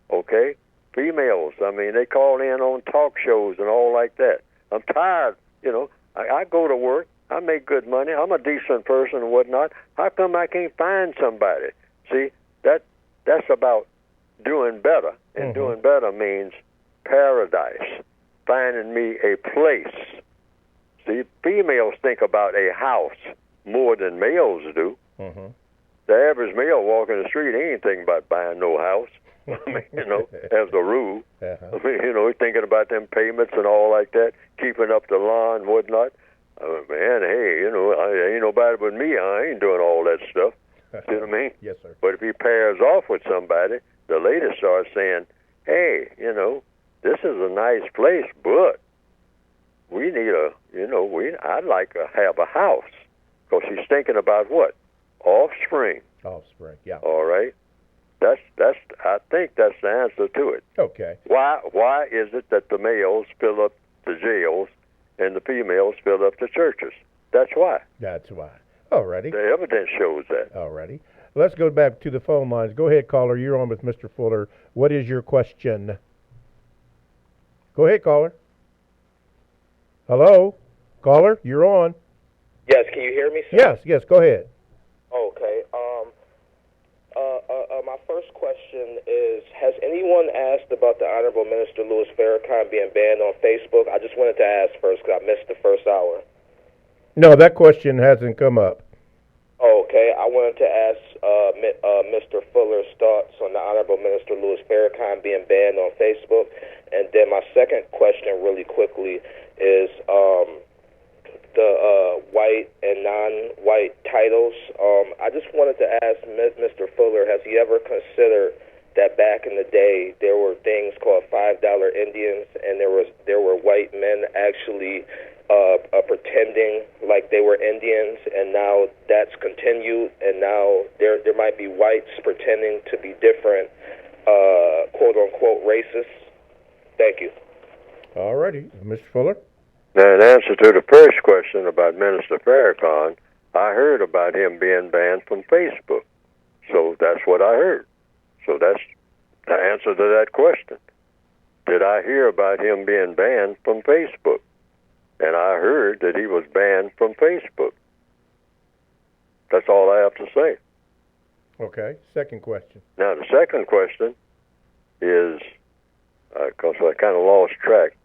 okay? Females, I mean, they call in on talk shows and all like that. I'm tired, you know. I go to work. I make good money. I'm a decent person and whatnot. How come I can't find somebody? See, that's about doing better. And doing better means paradise, finding me a place. See, females think about a house more than males do. Mm-hmm. The average male walking the street, he ain't thinking about buying no house. I mean, you know, as a rule. Uh-huh. I mean, you know, he's thinking about them payments and all like that, keeping up the lawn and whatnot. Man, hey, you know, ain't nobody but me. I ain't doing all that stuff. See what I mean? Yes, sir. But if he pairs off with somebody, the lady starts saying, hey, you know, this is a nice place, but we need I'd like to have a house. Because she's thinking about what? Offspring. Offspring, yeah. All right? I think that's the answer to it. Okay. Why is it that the males fill up the jails and the females fill up the churches? That's why. That's why. Alrighty. The evidence shows that. Alrighty. Let's go back to the phone lines. Go ahead, caller. You're on with Mr. Fuller. What is your question? Go ahead, caller. Hello? Caller, you're on. Yes, can you hear me, sir? Yes, go ahead. Okay. My first question is, has anyone asked about the Honorable Minister Louis Farrakhan being banned on Facebook? I just wanted to ask first because I missed the first hour. No, that question hasn't come up. Okay, I wanted to ask Mr. Fuller's thoughts on the Honorable Minister Louis Farrakhan being banned on Facebook. And then my second question really quickly is the white and non-white titles. I just wanted to ask Mr. Fuller, has he ever considered that back in the day there were things called $5 Indians, and there were white men actually pretending like they were Indians, and now that's continued, and now there might be whites pretending to be different, quote-unquote racists? Thank you. All righty. Mr. Fuller? Now, in answer to the first question about Minister Farrakhan, I heard about him being banned from Facebook. So that's what I heard. So that's the answer to that question. Did I hear about him being banned from Facebook? And I heard that he was banned from Facebook. That's all I have to say. Okay. Second question. Now, the second question is, because I kind of lost track.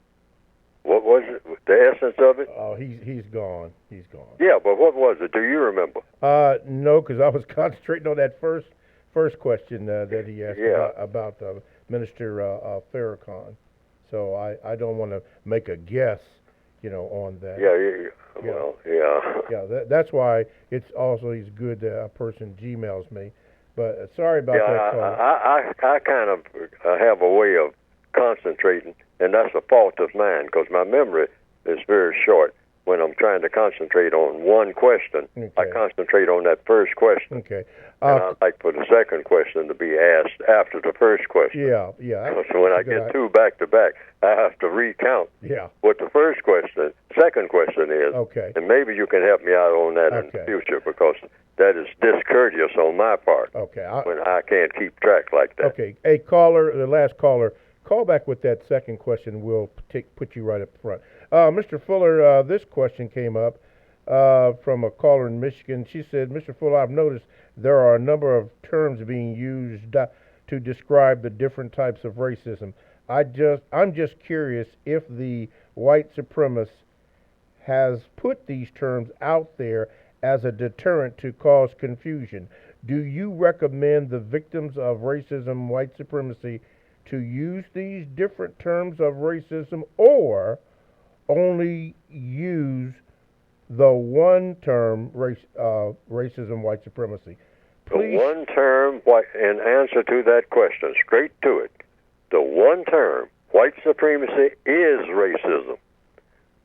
What was it? The essence of it? Oh, he's gone. He's gone. Yeah, but what was it? Do you remember? No, because I was concentrating on that first question that he asked about Minister Farrakhan. So I don't want to make a guess, on that. Yeah, that's why it's good that a person Gmails me. But sorry about that call. I kind of have a way of concentrating, and that's a fault of mine because my memory is very short. When I'm trying to concentrate on one question, I concentrate on that first question. Okay. And I'd like for the second question to be asked after the first question. Yeah. So when I get two back to back, I have to recount what the second question is. Okay. And maybe you can help me out on that in the future because that is discourteous on my part. Okay. When I can't keep track like that. Okay. Hey, caller, the last caller, call back with that second question. We'll put you right up front. Mr. Fuller, this question came up from a caller in Michigan. She said, Mr. Fuller, I've noticed there are a number of terms being used to describe the different types of racism. I'm just curious if the white supremacist has put these terms out there as a deterrent to cause confusion. Do you recommend the victims of racism, white supremacy, to use these different terms of racism, or only use the one term, racism, white supremacy? Please. The one term, in answer to that question, straight to it, the one term, white supremacy, is racism.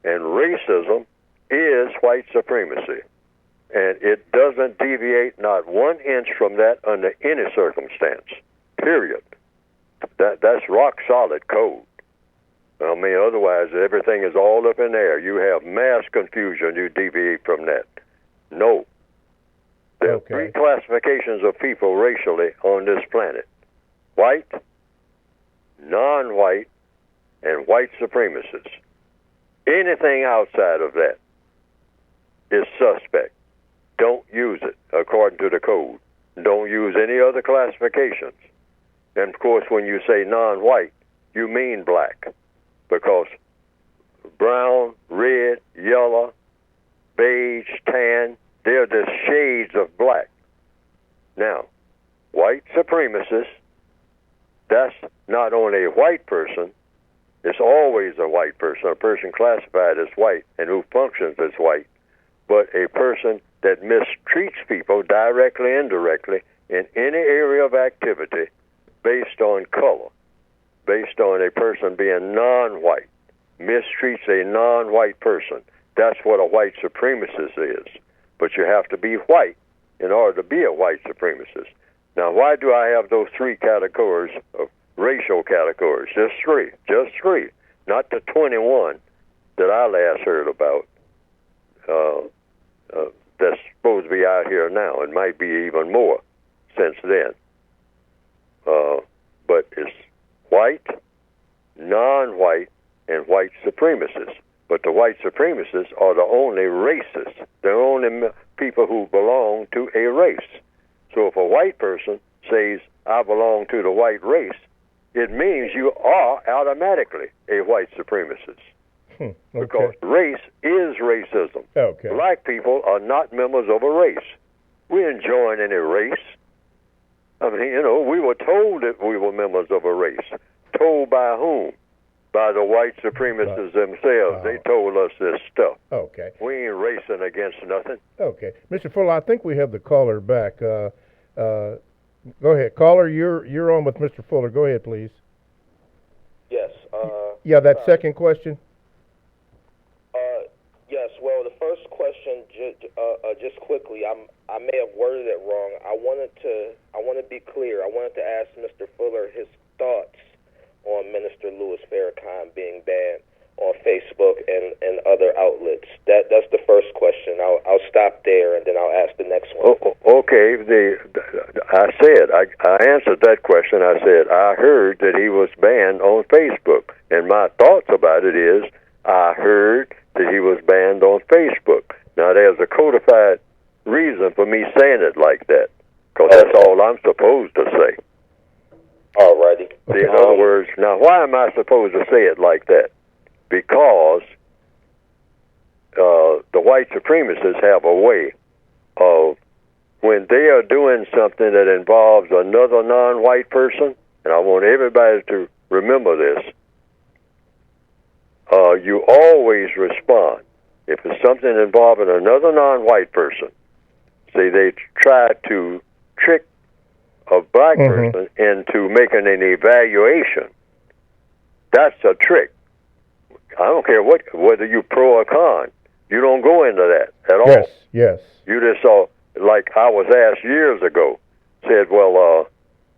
And racism is white supremacy. And it doesn't deviate not 1 inch from that under any circumstance, period. That's rock solid code. I mean, otherwise everything is all up in the air. You have mass confusion, you deviate from that. No. There are three classifications of people racially on this planet: white, non-white, and white supremacists. Anything outside of that is suspect. Don't use it according to the code. Don't use any other classifications. And of course, when you say non-white, you mean black, because brown, red, yellow, beige, tan, they're the shades of black. Now, white supremacists, that's not only a white person, it's always a white person, a person classified as white and who functions as white, but a person that mistreats people directly, indirectly, in any area of activity based on color, based on a person being non-white, mistreats a non-white person. That's what a white supremacist is. But you have to be white in order to be a white supremacist. Now, why do I have those three categories of racial categories? Just three, not the 21 that I last heard about. That's supposed to be out here now. It might be even more since then. But it's white, non-white, and white supremacists. But the white supremacists are the only racists. They're only people who belong to a race. So if a white person says, I belong to the white race, it means you are automatically a white supremacist. Okay. Because race is racism. Okay. Black people are not members of a race. We ain't join any race. I mean, we were told that we were members of a race. Told by whom? By the white supremacists themselves. They told us this stuff. Okay. We ain't racing against nothing. Okay. Mr. Fuller, I think we have the caller back. Go ahead. Caller, you're on with Mr. Fuller. Go ahead, please. Yes. Yeah, that second question? Yes. Well, the first question, just quickly, I may have worded it wrong. I want to be clear. I wanted to ask Mr. Fuller his thoughts on Minister Louis Farrakhan being banned on Facebook and other outlets. That's the first question. I'll stop there and then I'll ask the next one. Okay. I answered that question. I said I heard that he was banned on Facebook, and my thoughts about it is I heard that he was banned on Facebook. Now there's a codified reason for me saying it like that, because that's all I'm supposed to say. Alrighty. See, in other words, now why am I supposed to say it like that? Because the white supremacists have a way of, when they are doing something that involves another non-white person, and I want everybody to remember this, you always respond. If it's something involving another non-white person, say they try to trick a black person into making an evaluation, that's a trick. I don't care whether you pro or con. You don't go into that at all. Yes. You just saw, like I was asked years ago, said, well,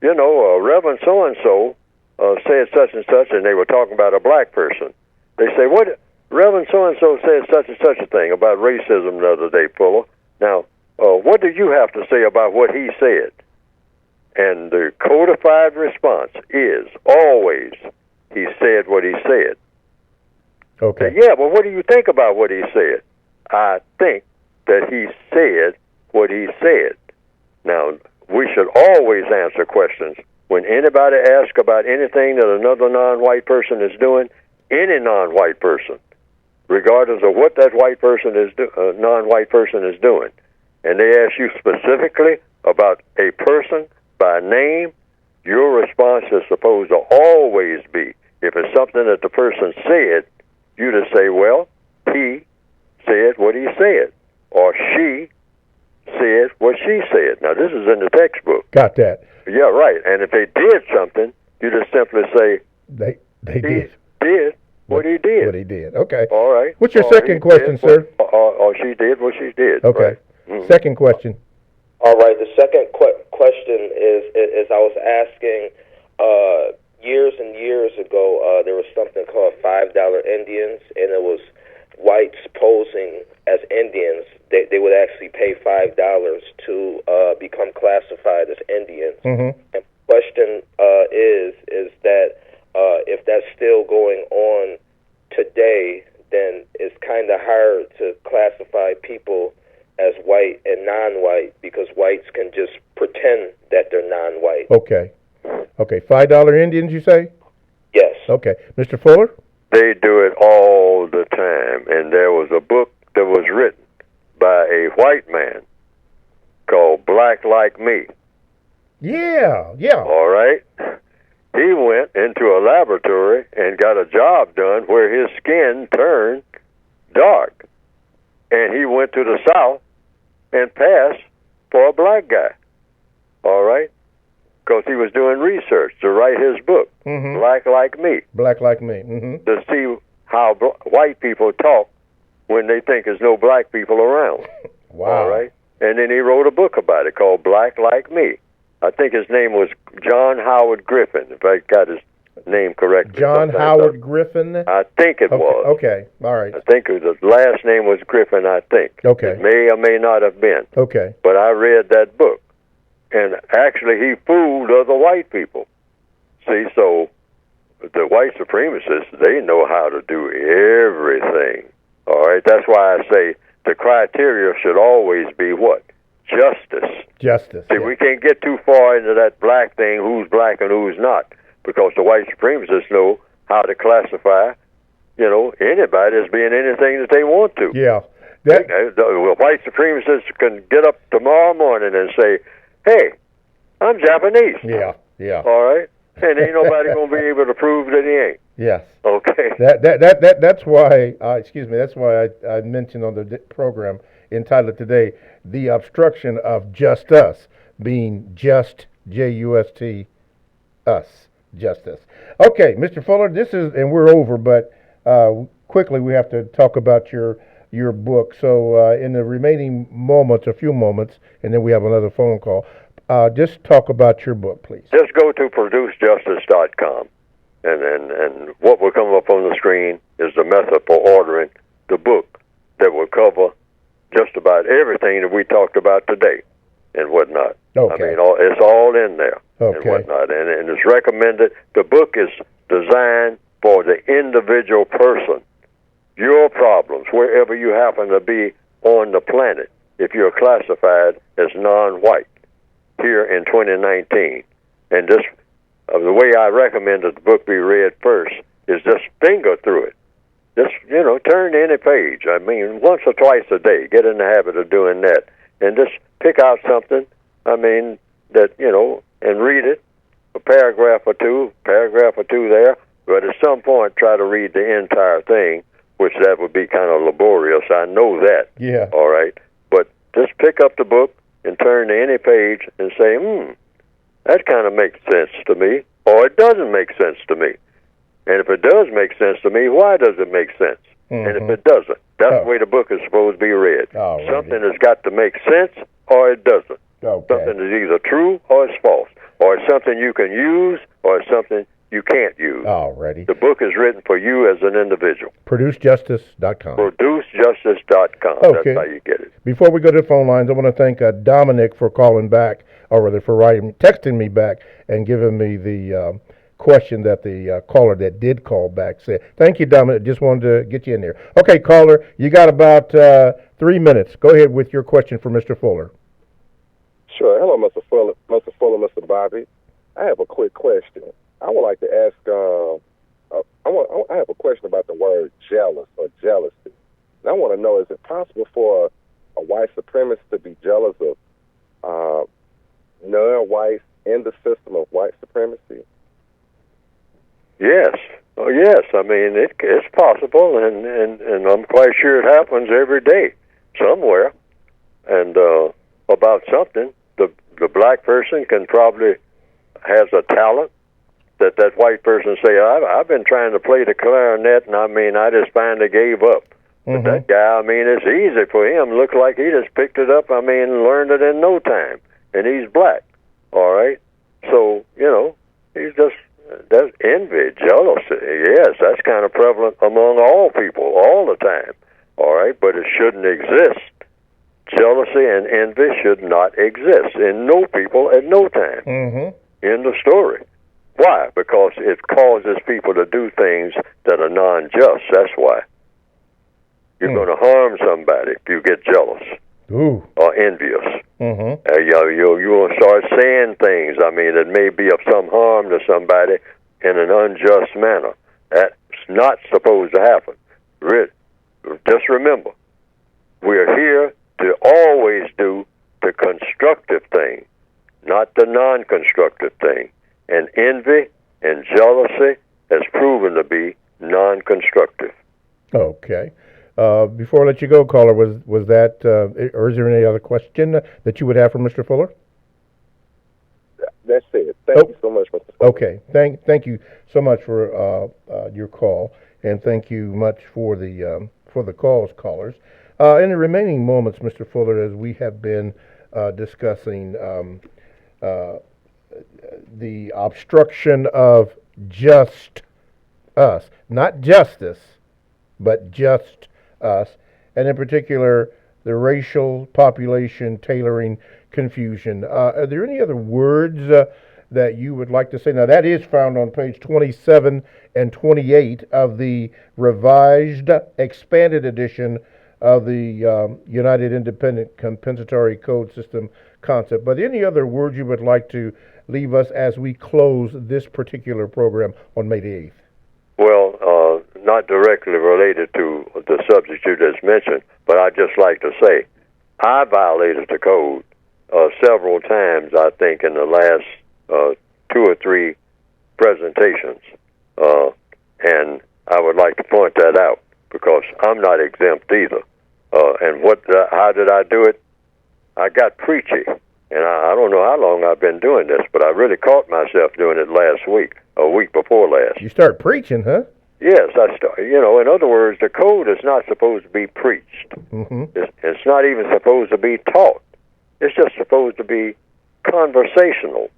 Reverend so-and-so said such and such, and they were talking about a black person. They say, what? Reverend so-and-so said such and such a thing about racism the other day, Fuller. Now, what do you have to say about what he said? And the codified response is always, he said what he said. Okay. Yeah, but what do you think about what he said? I think that he said what he said. Now, we should always answer questions. When anybody asks about anything that another non-white person is doing, any non-white person, regardless of what that white person is non-white person is doing, and they ask you specifically about a person by name, your response is supposed to always be, if it's something that the person said, you to say, well, he said what he said, or she said what she said. Now, this is in the textbook. Got that. Yeah, right. And if they did something, you just simply say, they he did what he did. What he did. Okay. All right. What's your second question, sir? Or she did what she did. Okay. Right? Mm-hmm. Second question. All right. The second question is I was asking, years and years ago, there was something called $5 Indians, and it was whites posing as Indians. They would actually pay $5 to become classified as Indians. Mm-hmm. And the question is that if that's still going on today, then it's kind of hard to classify people as white and non-white because whites can just pretend that they're non-white. Okay. Okay. $5 Indians, you say? Yes. Okay. Mr. Fuller? They do it all the time. And there was a book that was written by a white man called Black Like Me. Yeah. All right? He went into a laboratory and got a job done where his skin turned dark. And he went to the South and passed for a black guy. All right? Because he was doing research to write his book, Mm-hmm. Black Like Me. Black Like Me. Mm-hmm. To see how white people talk when they think there's no black people around. Wow. All right? And then he wrote a book about it called Black Like Me. I think his name was John Howard Griffin, if I got his name correct. John Howard Griffin? I think it was. Okay. All right. I think the last name was Griffin, I think. Okay. It may or may not have been. Okay. But I read that book. And actually, he fooled other white people. See, so the white supremacists, they know how to do everything. All right? That's why I say the criteria should always be what? Justice. Justice. See, we can't get too far into that black thing, who's black and who's not, because the white supremacists know how to classify, anybody as being anything that they want to. Yeah. The white supremacists can get up tomorrow morning and say, hey, I'm Japanese. Yeah. All right? And ain't nobody going to be able to prove that he ain't. Yes. Okay. That's why, that's why I mentioned on the program entitled today, The Obstruction of Just Us, being just, J-U-S-T, us, justice. Okay, Mr. Fuller, and we're over, but quickly we have to talk about your book. So in the remaining moments, a few moments, and then we have another phone call, just talk about your book, please. Just go to producejustice.com, and what will come up on the screen is the method for ordering the book that will cover just about everything that we talked about today and whatnot. Okay. I mean, it's all in there and Okay. whatnot. And it's recommended. The book is designed for the individual person. Your problems, wherever you happen to be on the planet, if you're classified as non-white here in 2019. And this, the way I recommend that the book be read first is just finger through it. Just, turn to any page. I mean, once or twice a day, get in the habit of doing that. And just pick out something, that, and read it, a paragraph or two there. But at some point, try to read the entire thing, which that would be kind of laborious. I know that. Yeah. All right. But just pick up the book and turn to any page and say, that kind of makes sense to me, or it doesn't make sense to me. And if it does make sense to me, why does it make sense? Mm-hmm. And if it doesn't, that's the way the book is supposed to be read. Oh, something has got to make sense, or it doesn't. Okay. Something is either true or it's false, or it's something you can use, or it's something you can't use. Alrighty. The book is written for you as an individual. ProduceJustice.com. ProduceJustice.com. Okay. That's how you get it. Before we go to the phone lines, I want to thank Dominic for calling back, or rather for texting me back and giving me the question that the caller that did call back said. Thank you, Dominic. Just wanted to get you in there. Okay, caller, you got about 3 minutes. Go ahead with your question for Mr. Fuller. Sure. Hello, Mr. Fuller, Mr. Bobby. I have a quick question. I would like to ask. I have a question about the word jealous or jealousy. And I want to know: is it possible for a white supremacist to be jealous of non-whites in the system of white supremacy? Yes. Oh, yes. I mean, it's possible, and I'm quite sure it happens every day somewhere. And about something, the black person can probably has a talent that white person say, I've been trying to play the clarinet, and I mean, I just finally gave up. But that guy, I mean, it's easy for him. Look like he just picked it up, I mean, learned it in no time. And he's black, all right? So, you know, he's just, that's envy, jealousy. Yes, that's kind of prevalent among all people all the time, all right? But it shouldn't exist. Jealousy and envy should not exist in no people at no time. End of story. Why? Because it causes people to do things that are non-just. That's why. You're going to harm somebody if you get jealous or envious. You will start saying things, I mean, that may be of some harm to somebody in an unjust manner. That's not supposed to happen. Just remember, we're here to always do the constructive thing, not the non-constructive thing. And envy and jealousy has proven to be non-constructive. Okay. Before I let you go, caller, was that, or is there any other question that you would have for Mr. Fuller? That's it. Thank you so much, Mr. Fuller. Okay. Thank you so much for your call, and thank you much for the calls, callers. In the remaining moments, Mr. Fuller, as we have been discussing the obstruction of just us, not justice, but just us, and in particular, the racial population tailoring confusion. Are there any other words that you would like to say? Now, that is found on page 27 and 28 of the revised, expanded edition of the United Independent Compensatory Code System concept. But any other words you would like to leave us as we close this particular program on May the 8th? Well, not directly related to the subject you just mentioned, but I'd just like to say I violated the code several times, I think, in the last 2 or 3 presentations. And I would like to point that out because I'm not exempt either. And how did I do it? I got preachy. And I don't know how long I've been doing this, but I really caught myself doing it last week, a week before last. You start preaching, huh? Yes, in other words, the code is not supposed to be preached. It's not even supposed to be taught. It's just supposed to be conversational.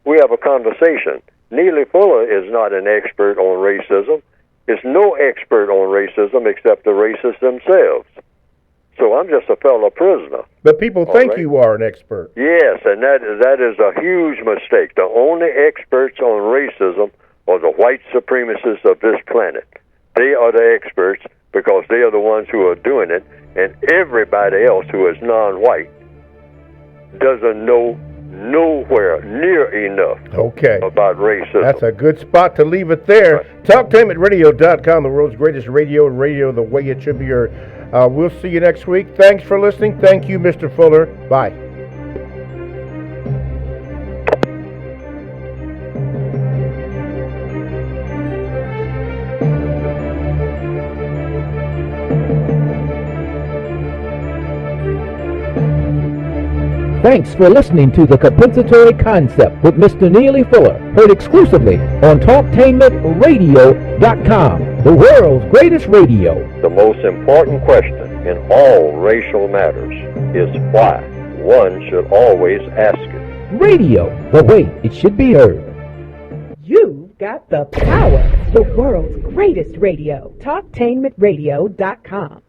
We have a conversation. Neely Fuller is not an expert on racism. There's no expert on racism except the racists themselves. So I'm just a fellow prisoner. But people think you are an expert. Yes, and that is a huge mistake. The only experts on racism are the white supremacists of this planet. They are the experts because they are the ones who are doing it, and everybody else who is non-white doesn't know nowhere near enough about racism. That's a good spot to leave it there. Right. TalkTainmentradio.com, the world's greatest radio, and radio the way it should be heard. We'll see you next week. Thanks for listening. Thank you, Mr. Fuller. Bye. Thanks for listening to the Compensatory Concept with Mr. Neely Fuller, heard exclusively on TalkTainmentradio.com, the world's greatest radio. The most important question in all racial matters is why. One should always ask it. Radio, the way it should be heard. You've got the power, the world's greatest radio, TalkTainmentradio.com.